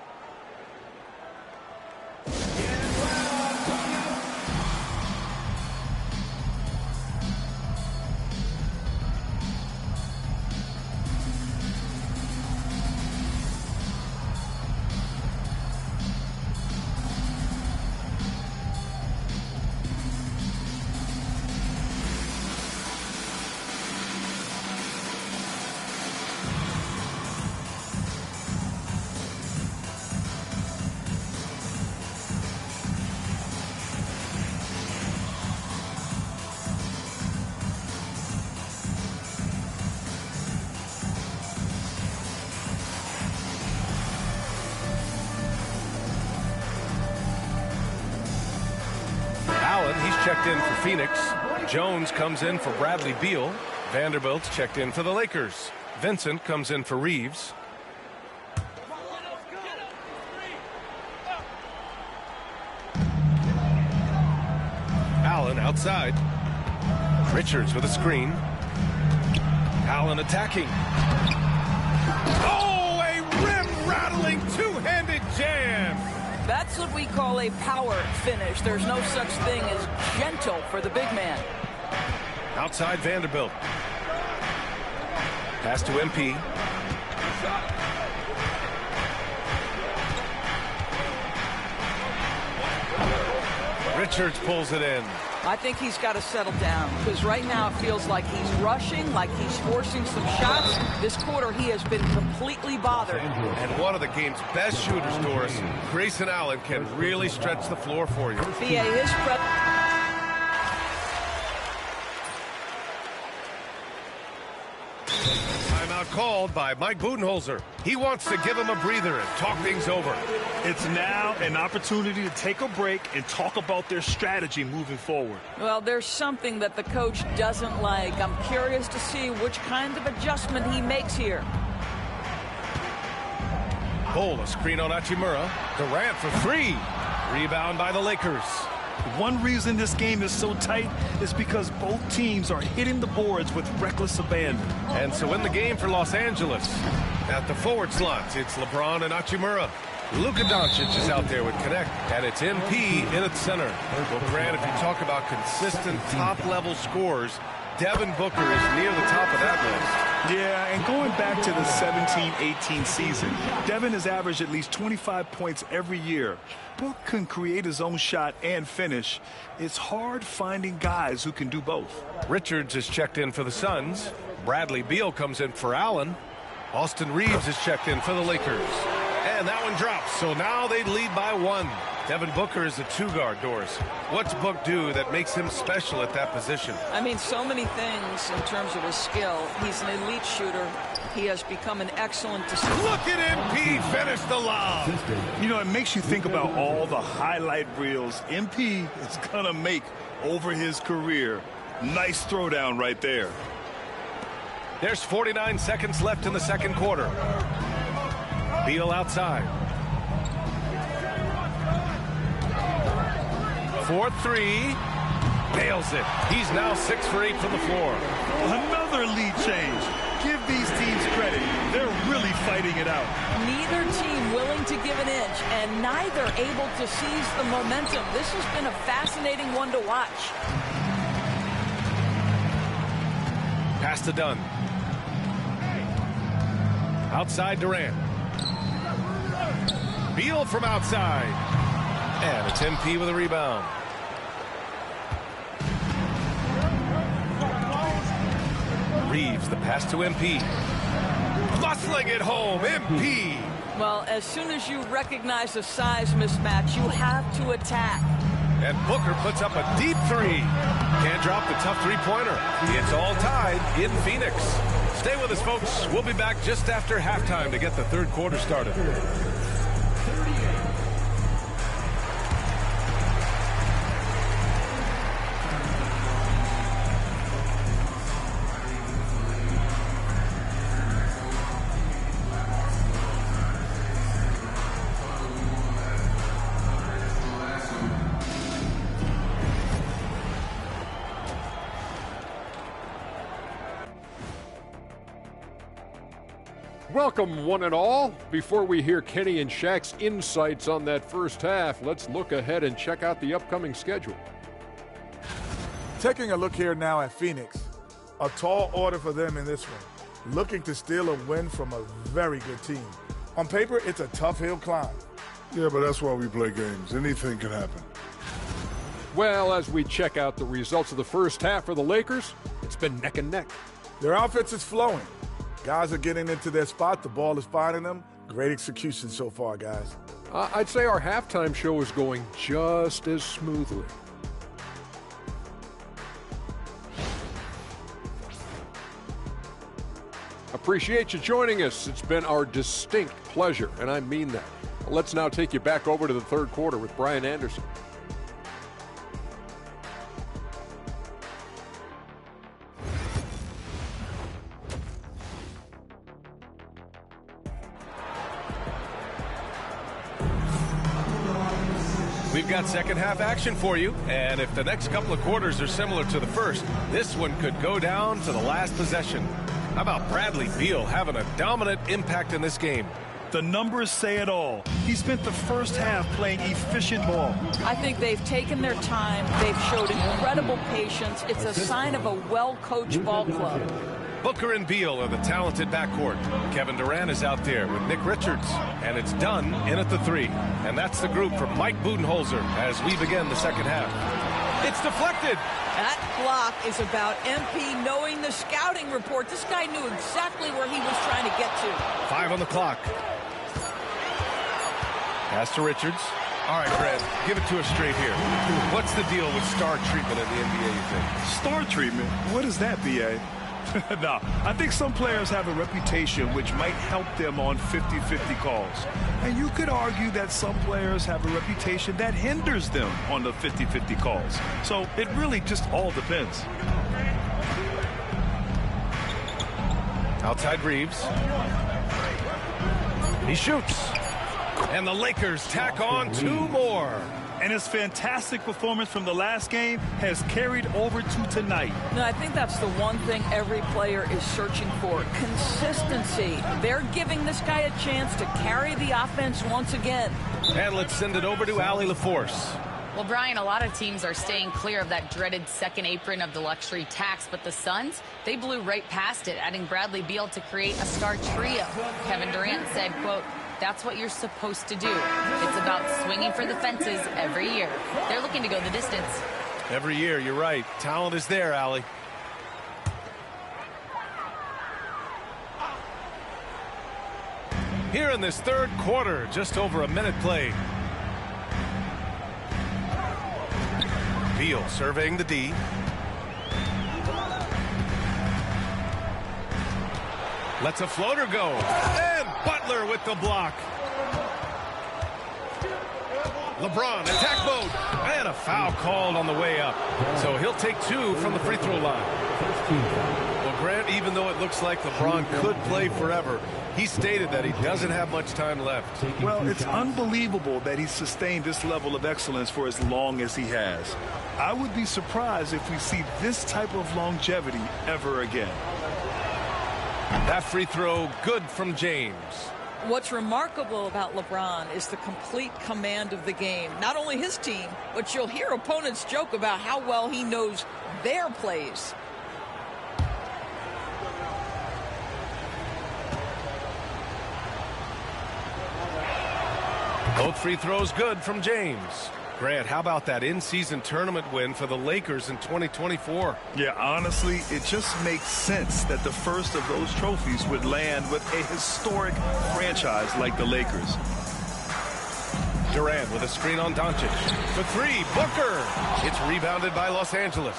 Checked in for Phoenix. Jones comes in for Bradley Beal. Vanderbilt's checked in for the Lakers. Vincent comes in for Reeves. Allen outside. Richards with a screen. Allen attacking. Oh, a rim-rattling two-handed jam. That's what we call a power finish. There's no such thing as gentle for the big man. Outside Vanderbilt. Pass to MP. Richards pulls it in. I think he's got to settle down because right now it feels like he's rushing, like he's forcing some shots. This quarter he has been completely bothered. And one of the game's best shooters, Doris, Grayson Allen, can really stretch the floor for you. BA, his Timeout called by Mike Budenholzer. He wants to give him a breather and talk things over. It's now an opportunity to take a break and talk about their strategy moving forward. Well, there's something that the coach doesn't like. I'm curious to see which kind of adjustment he makes here. Bull, a screen on Hachimura. Durant for three. Rebound by the Lakers. One reason this game is so tight is because both teams are hitting the boards with reckless abandon. And so in the game for Los Angeles, at the forward slots, it's LeBron and Hachimura. Luka Doncic is out there with Connect, and it's MP in its center. Well, Grant, if you talk about consistent top-level scores, Devin Booker is near the top of that list. Yeah, and going back to the 17-18 season, Devin has averaged at least 25 points every year. Book can create his own shot and finish. It's hard finding guys who can do both. Richards is checked in for the Suns. Bradley Beal comes in for Allen. Austin Reeves is checked in for the Lakers. And that one drops, so now they lead by one. Devin Booker is the two-guard, Doris. What's Book do that makes him special at that position? I mean, so many things in terms of his skill. He's an elite shooter. He has become an excellent decision. Look at MP finish the lob. You know, it makes you think about all the highlight reels MP is going to make over his career. Nice throwdown right there. There's 49 seconds left in the second quarter. Beal outside. 4-3. Nails it. He's now 6 for 8 from the floor. Another lead change. Give these teams credit. They're really fighting it out. Neither team willing to give an inch, and neither able to seize the momentum. This has been a fascinating one to watch. Pass to Dunn. Outside Durant. Beal from outside. And it's MP with a rebound. Reeves, the pass to MP. Bustling it home, MP. Well, as soon as you recognize a size mismatch, you have to attack. And Booker puts up a deep three. Can't drop the tough three-pointer. It's all tied in Phoenix. Stay with us, folks. We'll be back just after halftime to get the third quarter started. Welcome, one and all. Before we hear Kenny and Shaq's insights on that first half, let's look ahead and check out the upcoming schedule. Taking a look here now at Phoenix, a tall order for them in this one, looking to steal a win from a very good team. On paper, it's a tough hill climb. Yeah, but that's why we play games. Anything can happen. Well, as we check out the results of the first half for the Lakers, it's been neck and neck. Their offense is flowing. Guys are getting into their spot. The ball is finding them. Great execution so far, guys. I'd say our halftime show is going just as smoothly. Appreciate you joining us. It's been our distinct pleasure, and I mean that. Let's now take you back over to the third quarter with Brian Anderson. We've got second half action for you, and if the next couple of quarters are similar to the first, this one could go down to the last possession. How about Bradley Beal having a dominant impact in this game? The numbers say it all. He spent the first half playing efficient ball. I think they've taken their time. They've showed incredible patience. It's a sign of a well-coached ball club. Booker and Beal are the talented backcourt. Kevin Durant is out there with Nick Richards, and it's Dunn in at the three. And that's the group from Mike Budenholzer as we begin the second half. It's deflected. That block is about MP knowing the scouting report. This guy knew exactly where he was trying to get to. 5 on the clock. Pass to Richards. All right, Grant, give it to us straight here. What's the deal with star treatment in the NBA, you think? Star treatment? What is that, B.A.? No, I think some players have a reputation which might help them on 50-50 calls. And you could argue that some players have a reputation that hinders them on the 50-50 calls. So it really just all depends. Outside Reeves. He shoots. And the Lakers tack on 2 more. And his fantastic performance from the last game has carried over to tonight. No, I think that's the one thing every player is searching for. Consistency. They're giving this guy a chance to carry the offense once again. And let's send it over to Allie LaForce. Well, Brian, a lot of teams are staying clear of that dreaded second apron of the luxury tax, but the Suns, they blew right past it, adding Bradley Beal to create a star trio. Kevin Durant said, quote, "That's what you're supposed to do. It's about swinging for the fences every year." They're looking to go the distance. Every year, you're right. Talent is there, Allie. Here in this third quarter, just over a minute played. Beal surveying the D. Lets a floater go. And Butler with the block. LeBron, attack mode. And a foul called on the way up. So he'll take 2 from the free throw line. Well, Grant, even though it looks like LeBron could play forever, he stated that he doesn't have much time left. Well, it's unbelievable that he's sustained this level of excellence for as long as he has. I would be surprised if we see this type of longevity ever again. That free throw good from James. What's remarkable about LeBron is the complete command of the game. Not only his team, but you'll hear opponents joke about how well he knows their plays. Both free throws good from James. Grant, how about that in-season tournament win for the Lakers in 2024? Yeah, honestly, it just makes sense that the first of those trophies would land with a historic franchise like the Lakers. Durant with a screen on Doncic. For 3, Booker. It's rebounded by Los Angeles.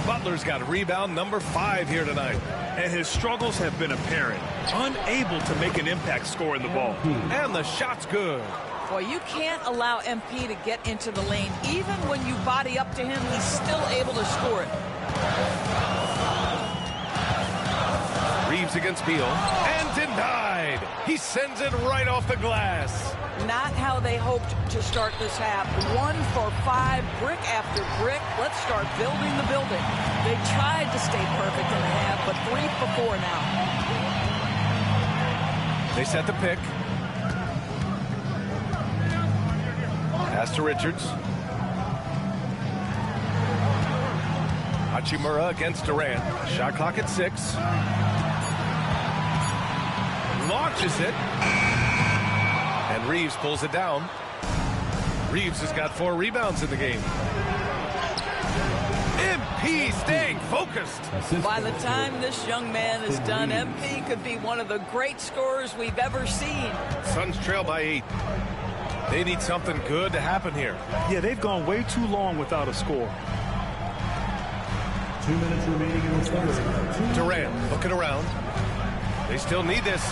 Butler's got rebound number 5 here tonight. And his struggles have been apparent. Unable to make an impact scoring the ball. And the shot's good. Boy, you can't allow MP to get into the lane. Even when you body up to him, he's still able to score it. Reeves against Beal. And denied. He sends it right off the glass. Not how they hoped to start this half. 1 for 5, brick after brick. Let's start building the building. They tried to stay perfect in the half, but 3 for 4 now. They set the pick. Pass to Richards. Hachimura against Durant. Shot clock at 6. Launches it. And Reeves pulls it down. Reeves has got 4 rebounds in the game. MP staying focused. By the time this young man is done, MP could be one of the great scorers we've ever seen. Suns trail by 8. They need something good to happen here. Yeah, they've gone way too long without a score. 2 minutes remaining in the third. Durant looking around. They still need this.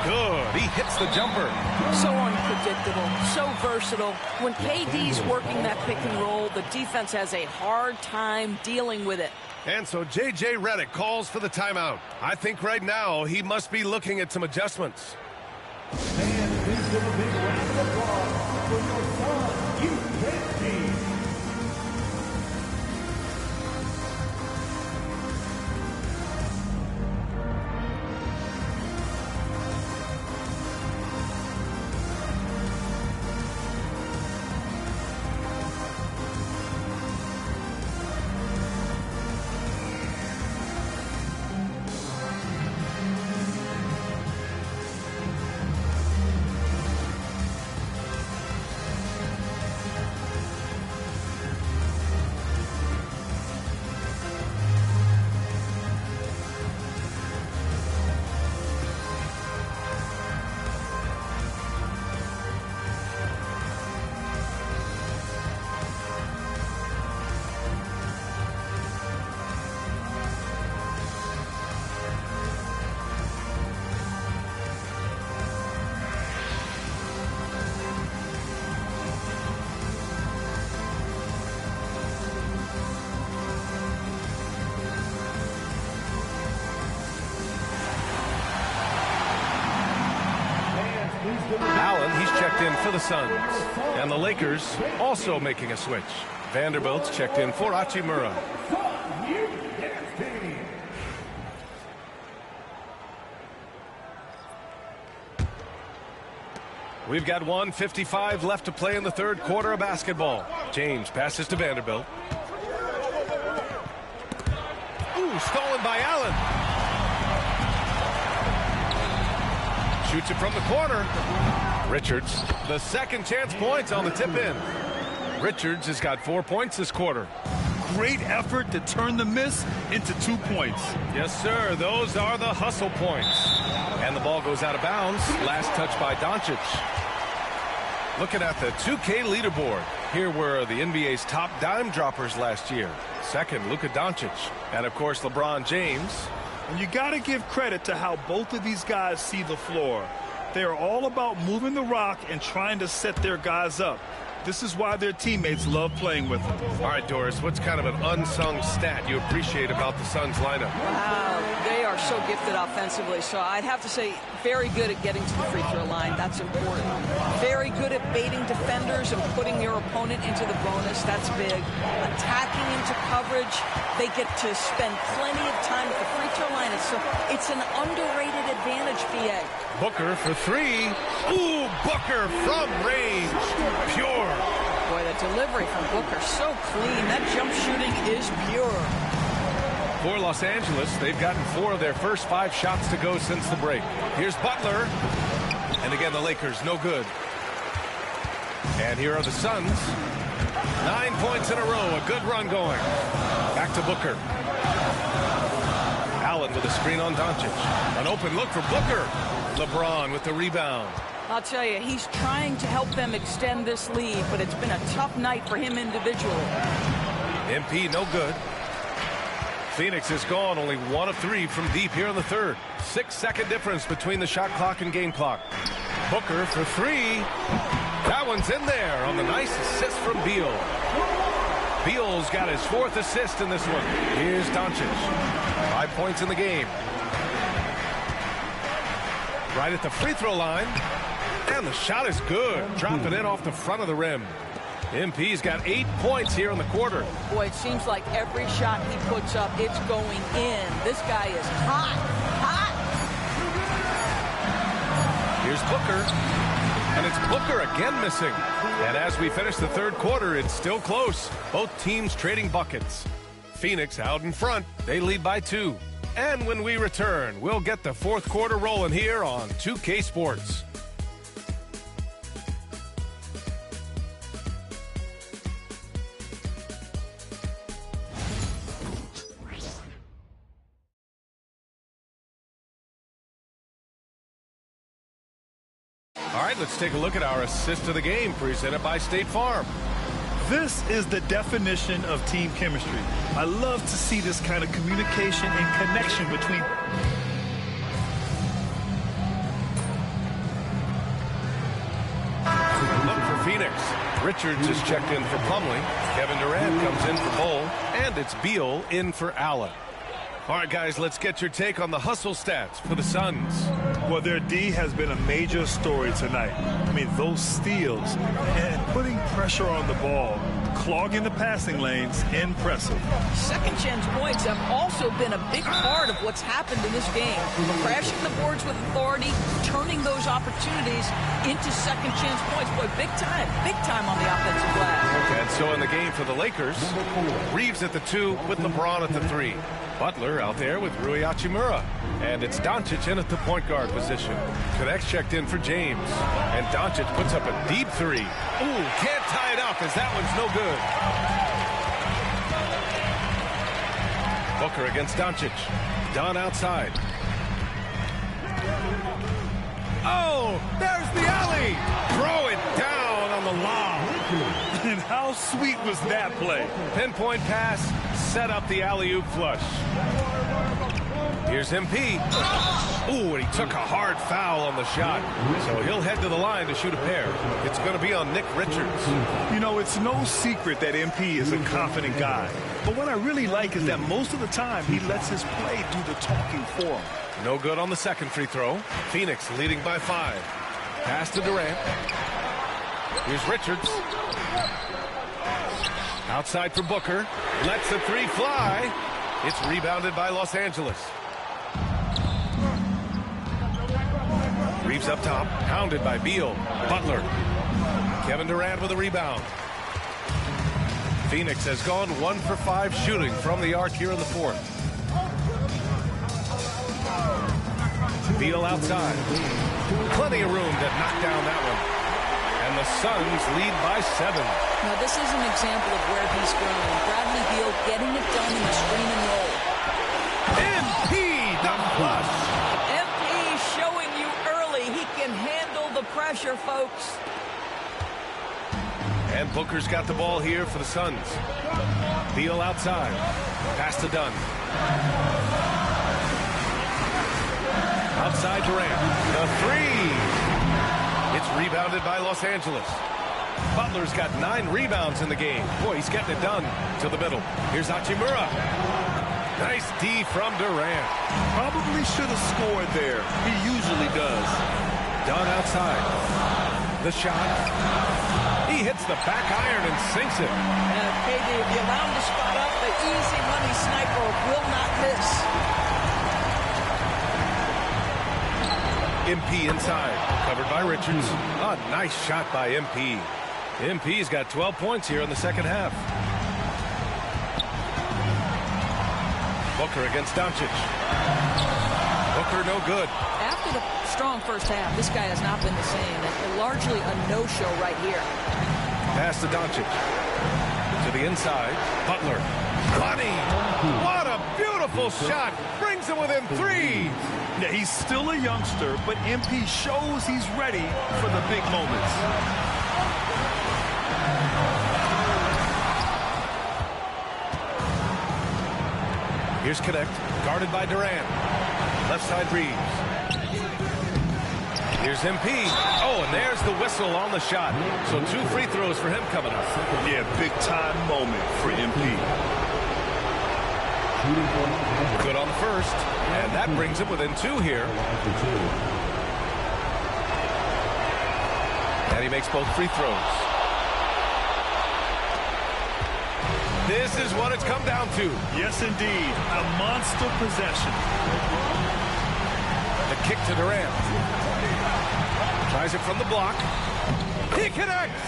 Good. He hits the jumper. So unpredictable, so versatile. When KD's working that pick and roll, the defense has a hard time dealing with it. And so J.J. Redick calls for the timeout. I think right now he must be looking at some adjustments. And please give a big round of applause for your Suns UK team. Allen, he's checked in for the Suns. And the Lakers also making a switch. Vanderbilt's checked in for Hachimura. We've got 1:55 left to play in the third quarter of basketball. James passes to Vanderbilt. Ooh, stolen by Allen. Shoots it from the corner. Richards, the second chance points on the tip in. Richards has got 4 points this quarter. Great effort to turn the miss into 2 points. Yes, sir. Those are the hustle points. And the ball goes out of bounds. Last touch by Doncic. Looking at the 2K leaderboard. Here were the NBA's top dime droppers last year. Second, Luka Doncic. And, of course, LeBron James. And you got to give credit to how both of these guys see the floor. They are all about moving the rock and trying to set their guys up. This is why their teammates love playing with them. All right, Doris, what's kind of an unsung stat you appreciate about the Suns lineup? Wow, they are so gifted offensively. So I'd have to say very good at getting to the free throw line. That's important. Very good at baiting defenders and putting your opponent into the bonus. That's big. Attacking into coverage. They get to spend plenty of time at the free throw line. It's an underrated advantage, PA. Booker for three. Ooh, Booker from range. Pure. Boy, the delivery from Booker, so clean. That jump shooting is pure. For Los Angeles, they've gotten 4 of their first 5 shots to go since the break. Here's Butler. And again, the Lakers, no good. And here are the Suns. 9 points in a row, a good run going. Back to Booker. Allen with a screen on Doncic. An open look for Booker. LeBron with the rebound. I'll tell you, he's trying to help them extend this lead, but it's been a tough night for him individually. MP no good. Phoenix is gone, only 1 of 3 from deep here in the third. 6-second difference between the shot clock and game clock. Booker for 3. That one's in there on the nice assist from Beal. Beal's got his 4th assist in this one. Here's Doncic. 5 points in the game. Right at the free throw line. And the shot is good. Dropping in off the front of the rim. MP's got 8 points here in the quarter. Boy, it seems like every shot he puts up, it's going in. This guy is hot, hot. Here's Booker. And it's Booker again missing. And as we finish the third quarter, it's still close. Both teams trading buckets. Phoenix out in front. They lead by 2. And when we return, we'll get the fourth quarter rolling here on 2K Sports. All right, let's take a look at our assist of the game presented by State Farm. This is the definition of team chemistry. I love to see this kind of communication and connection between... Look for Phoenix. Richards is checked in for Plumlee. Kevin Durant comes in for Bull. And it's Beal in for Allen. All right, guys, let's get your take on the hustle stats for the Suns. Well, their D has been a major story tonight. I mean, those steals and putting pressure on the ball, clogging the passing lanes, impressive. Second chance points have also been a big part of what's happened in this game. Crashing the boards with authority, turning those opportunities into second chance points. Boy, big time on the offensive glass. And so in the game for the Lakers, Reeves at the 2 with LeBron at the 3. Butler out there with Rui Hachimura. And it's Doncic in at the point guard position. Connects checked in for James. And Doncic puts up a deep 3. Ooh, can't tie it up as that one's no good. Booker against Doncic. Dunn outside. Oh, there's the alley. Throw it down on the lob. And how sweet was that play? Pinpoint pass, set up the alley-oop flush. Here's MP. Ooh, and he took a hard foul on the shot. So he'll head to the line to shoot a pair. It's going to be on Nick Richards. You know, it's no secret that MP is a confident guy. But what I really like is that most of the time he lets his play do the talking for him. No good on the second free throw. Phoenix leading by 5. Pass to Durant. Here's Richards. Outside for Booker. Lets the three fly. It's rebounded by Los Angeles. Reeves up top. Pounded by Beal. Butler. Kevin Durant with a rebound. Phoenix has gone 1 for 5 shooting from the arc here in the fourth. Beal outside. Plenty of room to knock down that one. And the Suns lead by 7. Now, this is an example of where he's grown. Bradley Beal getting it done in the screen and roll. MP, the flush. MP showing you early he can handle the pressure, folks. And Booker's got the ball here for the Suns. Beal outside. Pass to Dunn. Outside Durant. The three. It's rebounded by Los Angeles. Butler's got 9 rebounds in the game. Boy, he's getting it done to the middle. Here's Hachimura. Nice D from Durant. Probably should have scored there. He usually does. Dunn outside. The shot. He hits the back iron and sinks it. And KD, if you allow him to spot up, the easy money sniper will not miss. MP inside. Covered by Richards. A nice shot by MP. MP's got 12 points here in the second half. Booker against Doncic. Booker no good. After the strong first half, this guy has not been the same. And largely a no-show right here. Pass to Doncic. To the inside. Butler. Money. What a beautiful shot. Brings him within 3. Yeah, he's still a youngster, but MP shows he's ready for the big moments. Here's Connect, guarded by Durant. Left side Reeves. Here's MP. Oh, and there's the whistle on the shot. So 2 free throws for him coming up. Yeah, big time moment for MP. Good on the first, and that brings him within 2 here. And he makes both free throws. This is what it's come down to. Yes, indeed. A monster possession. The kick to Durant. Tries it from the block. He connects.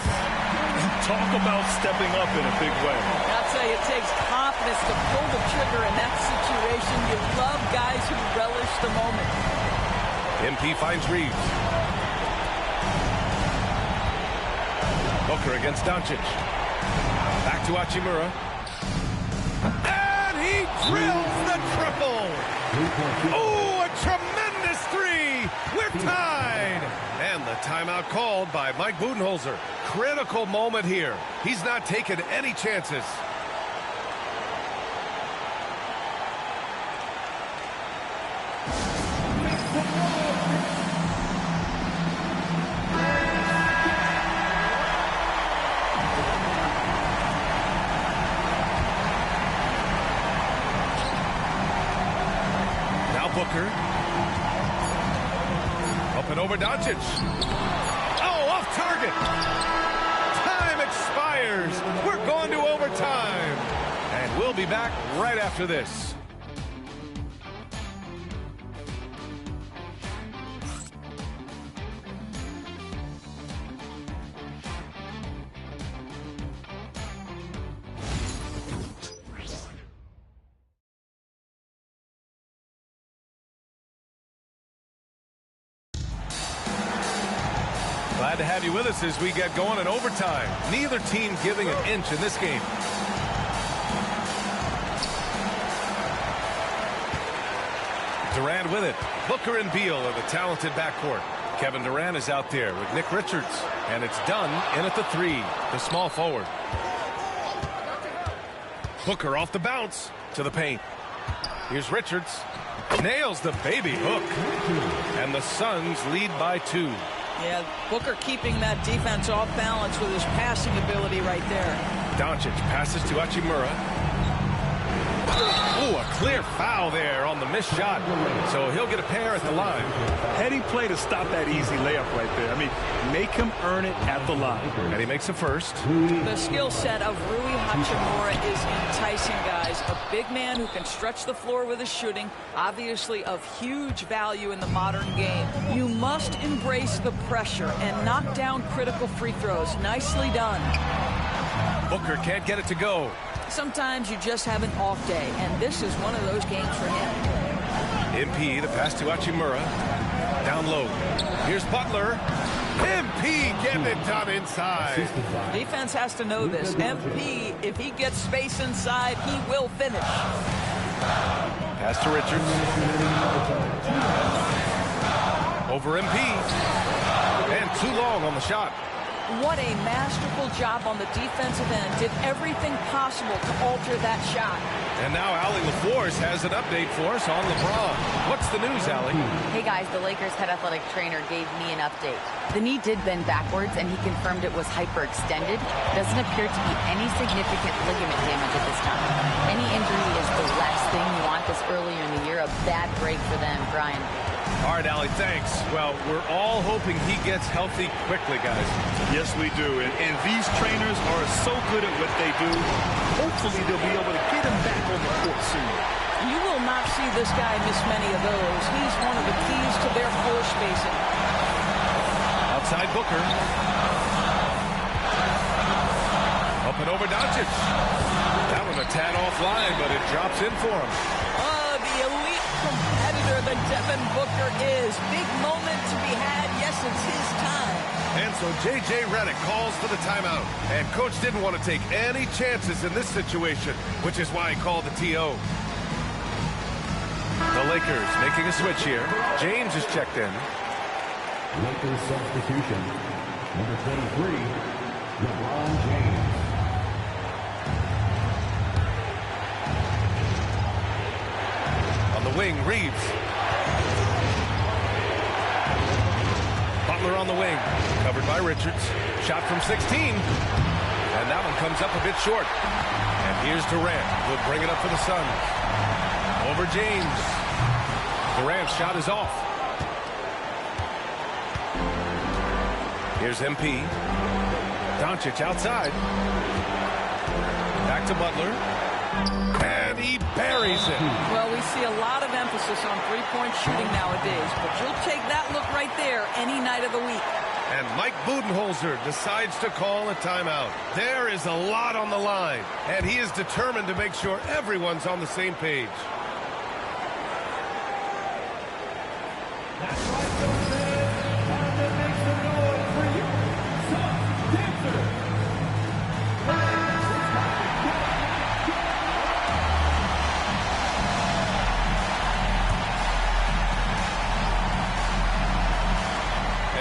Talk about stepping up in a big way. I'll tell you, it takes confidence to pull the trigger in that situation. You love guys who relish the moment. MP finds Reeves. Booker against Doncic. Back to Hachimura. And he drills the triple. Oh, a tremendous 3. We're tied. And the timeout called by Mike Budenholzer. Critical moment here. He's not taking any chances. Booker. Up and over Doncic. Oh, off target. Time expires. We're going to overtime. And we'll be back right after this. Glad to have you with us as we get going in overtime. Neither team giving an inch in this game. Durant with it. Booker and Beal are the talented backcourt. Kevin Durant is out there with Nick Richards. And it's Dunn in at the 3, the small forward. Booker off the bounce to the paint. Here's Richards. Nails the baby hook. And the Suns lead by 2. Yeah, Booker keeping that defense off balance with his passing ability right there. Doncic passes to Hachimura. Ooh, a clear foul there on the missed shot. So he'll get a pair at the line. Heady play to stop that easy layup right there. I mean, make him earn it at the line. And he makes a first. The skill set of Rui Hachimura is enticing, guys. A big man who can stretch the floor with his shooting, obviously of huge value in the modern game. You must embrace the pressure and knock down critical free throws. Nicely done. Booker can't get it to go. Sometimes you just have an off day, and this is one of those games for him. MP, the pass to Hachimura. Down low. Here's Butler. MP getting it done inside. Defense has to know this. MP, if he gets space inside, he will finish. Pass to Richards. Over MP. And too long on the shot. What a masterful job on the defensive end. Did everything possible to alter that shot. And now Allie LaForce has an update for us on LeBron. What's the news, Allie? Hey guys, the Lakers head athletic trainer gave me an update. The knee did bend backwards and he confirmed it was hyperextended. Doesn't appear to be any significant ligament damage at this time. Any injury is the last thing you want this earlier in the year. A bad break for them, Brian. All right, Allie, thanks. Well, we're all hoping he gets healthy quickly, guys. Yes, we do. And these trainers are so good at what they do. Hopefully, they'll be able to get him back on the court soon. You will not see this guy miss many of those. He's one of the keys to their floor spacing. Outside Booker. Up and over Doncic. That was a tad offline, but it drops in for him. The elite competitor that Devin Booker is. Big moment to be had. Yes, it's his time. And so J.J. Redick calls for the timeout. And Coach didn't want to take any chances in this situation, which is why he called the TO. The Lakers making a switch here. James is checked in. Lakers substitution. Number 23, LeBron James. On the wing, Reeves. Butler on the wing. Covered by Richards. Shot from 16. And that one comes up a bit short. And here's Durant. Will bring it up for the Suns. Over James. Durant's shot is off. Here's MP. Doncic outside. Back to Butler. And he buries it. Well, we see a lot of emphasis on three-point shooting nowadays, but you'll take that look right there any night of the week. And Mike Budenholzer decides to call a timeout. There is a lot on the line, and he is determined to make sure everyone's on the same page. That's right, time to make some noise for you, Suns Dancers.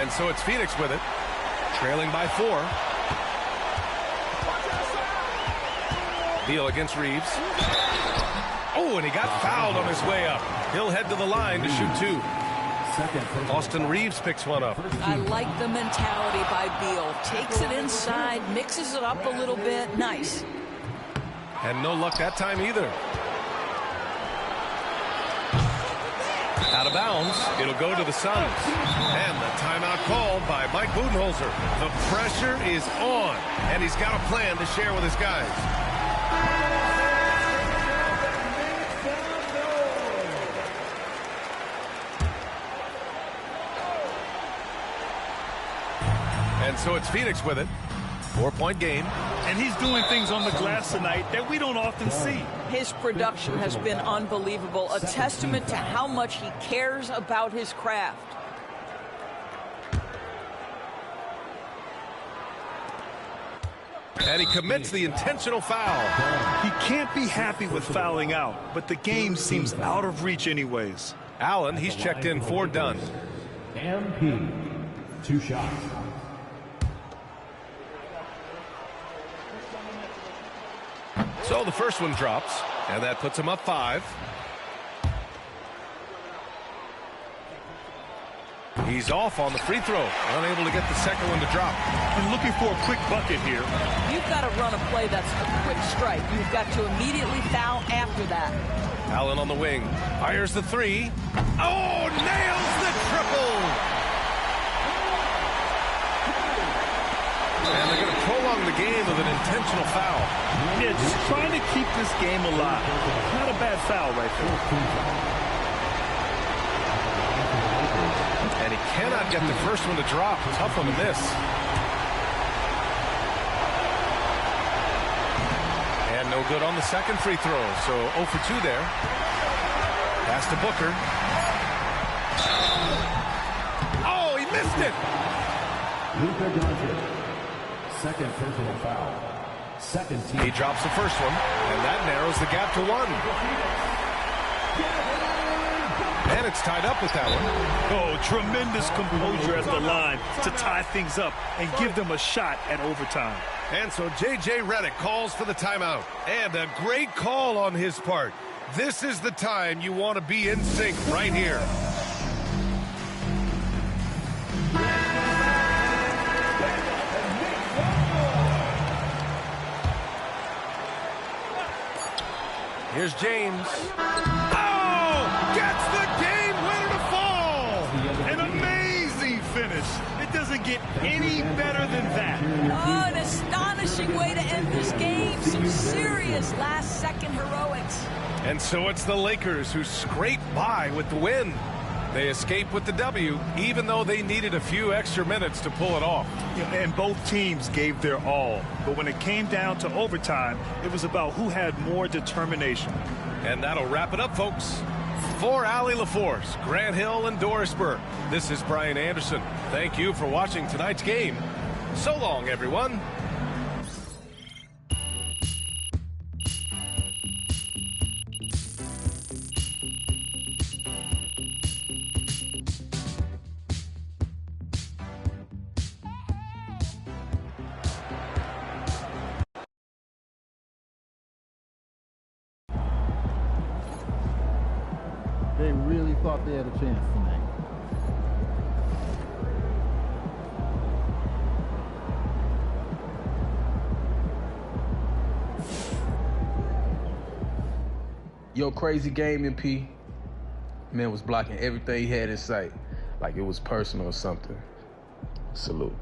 And so it's Phoenix with it, trailing by 4. Beal against Reeves. Oh, and he got fouled on his way up. He'll head to the line to shoot 2. Austin Reeves picks one up. I like the mentality by Beal. Takes it inside, mixes it up a little bit. Nice. And no luck that time either. Out of bounds, it'll go to the Suns. And the timeout called by Mike Budenholzer. The pressure is on, and he's got a plan to share with his guys. And so it's Phoenix with it. 4-point game. And he's doing things on the glass tonight that we don't often see. His production has been unbelievable, a testament to how much he cares about his craft. And he commits the intentional foul. He can't be happy with fouling out, but the game seems out of reach anyways. Allen, he's checked in for Dunn. MP, 2 shots. So the first one drops, and that puts him up 5. He's off on the free throw, unable to get the second one to drop. And looking for a quick bucket here. You've got to run a play that's a quick strike. You've got to immediately foul after that. Allen on the wing. Fires the three. Oh, nails the triple! And they're going to prolong the game with an intentional foul. Yeah, just trying to keep this game alive. Not a bad foul right there. And he cannot get the first one to drop. Tough one to miss. And no good on the second free throw. So 0 for 2 there. Pass to Booker. Oh, he missed it. Luka Doncic. Second personal foul. Second team. He drops the first one, and that narrows the gap to 1. And it's tied up with that one. Oh, tremendous composure at the line to tie things up and give them a shot at overtime. And so J.J. Redick calls for the timeout. And a great call on his part. This is the time you want to be in sync right here. Here's James. Oh! Gets the game winner to fall! An amazing finish. It doesn't get any better than that. Oh, an astonishing way to end this game. Some serious last-second heroics. And so it's the Lakers who scrape by with the win. They escape with the W, even though they needed a few extra minutes to pull it off. And both teams gave their all. But when it came down to overtime, it was about who had more determination. And that'll wrap it up, folks. For Allie LaForce, Grant Hill, and Doris Burke, this is Brian Anderson. Thank you for watching tonight's game. So long, everyone. They really thought they had a chance tonight. Yo, crazy game, MP. Man was blocking everything he had in sight, like it was personal or something. Salute.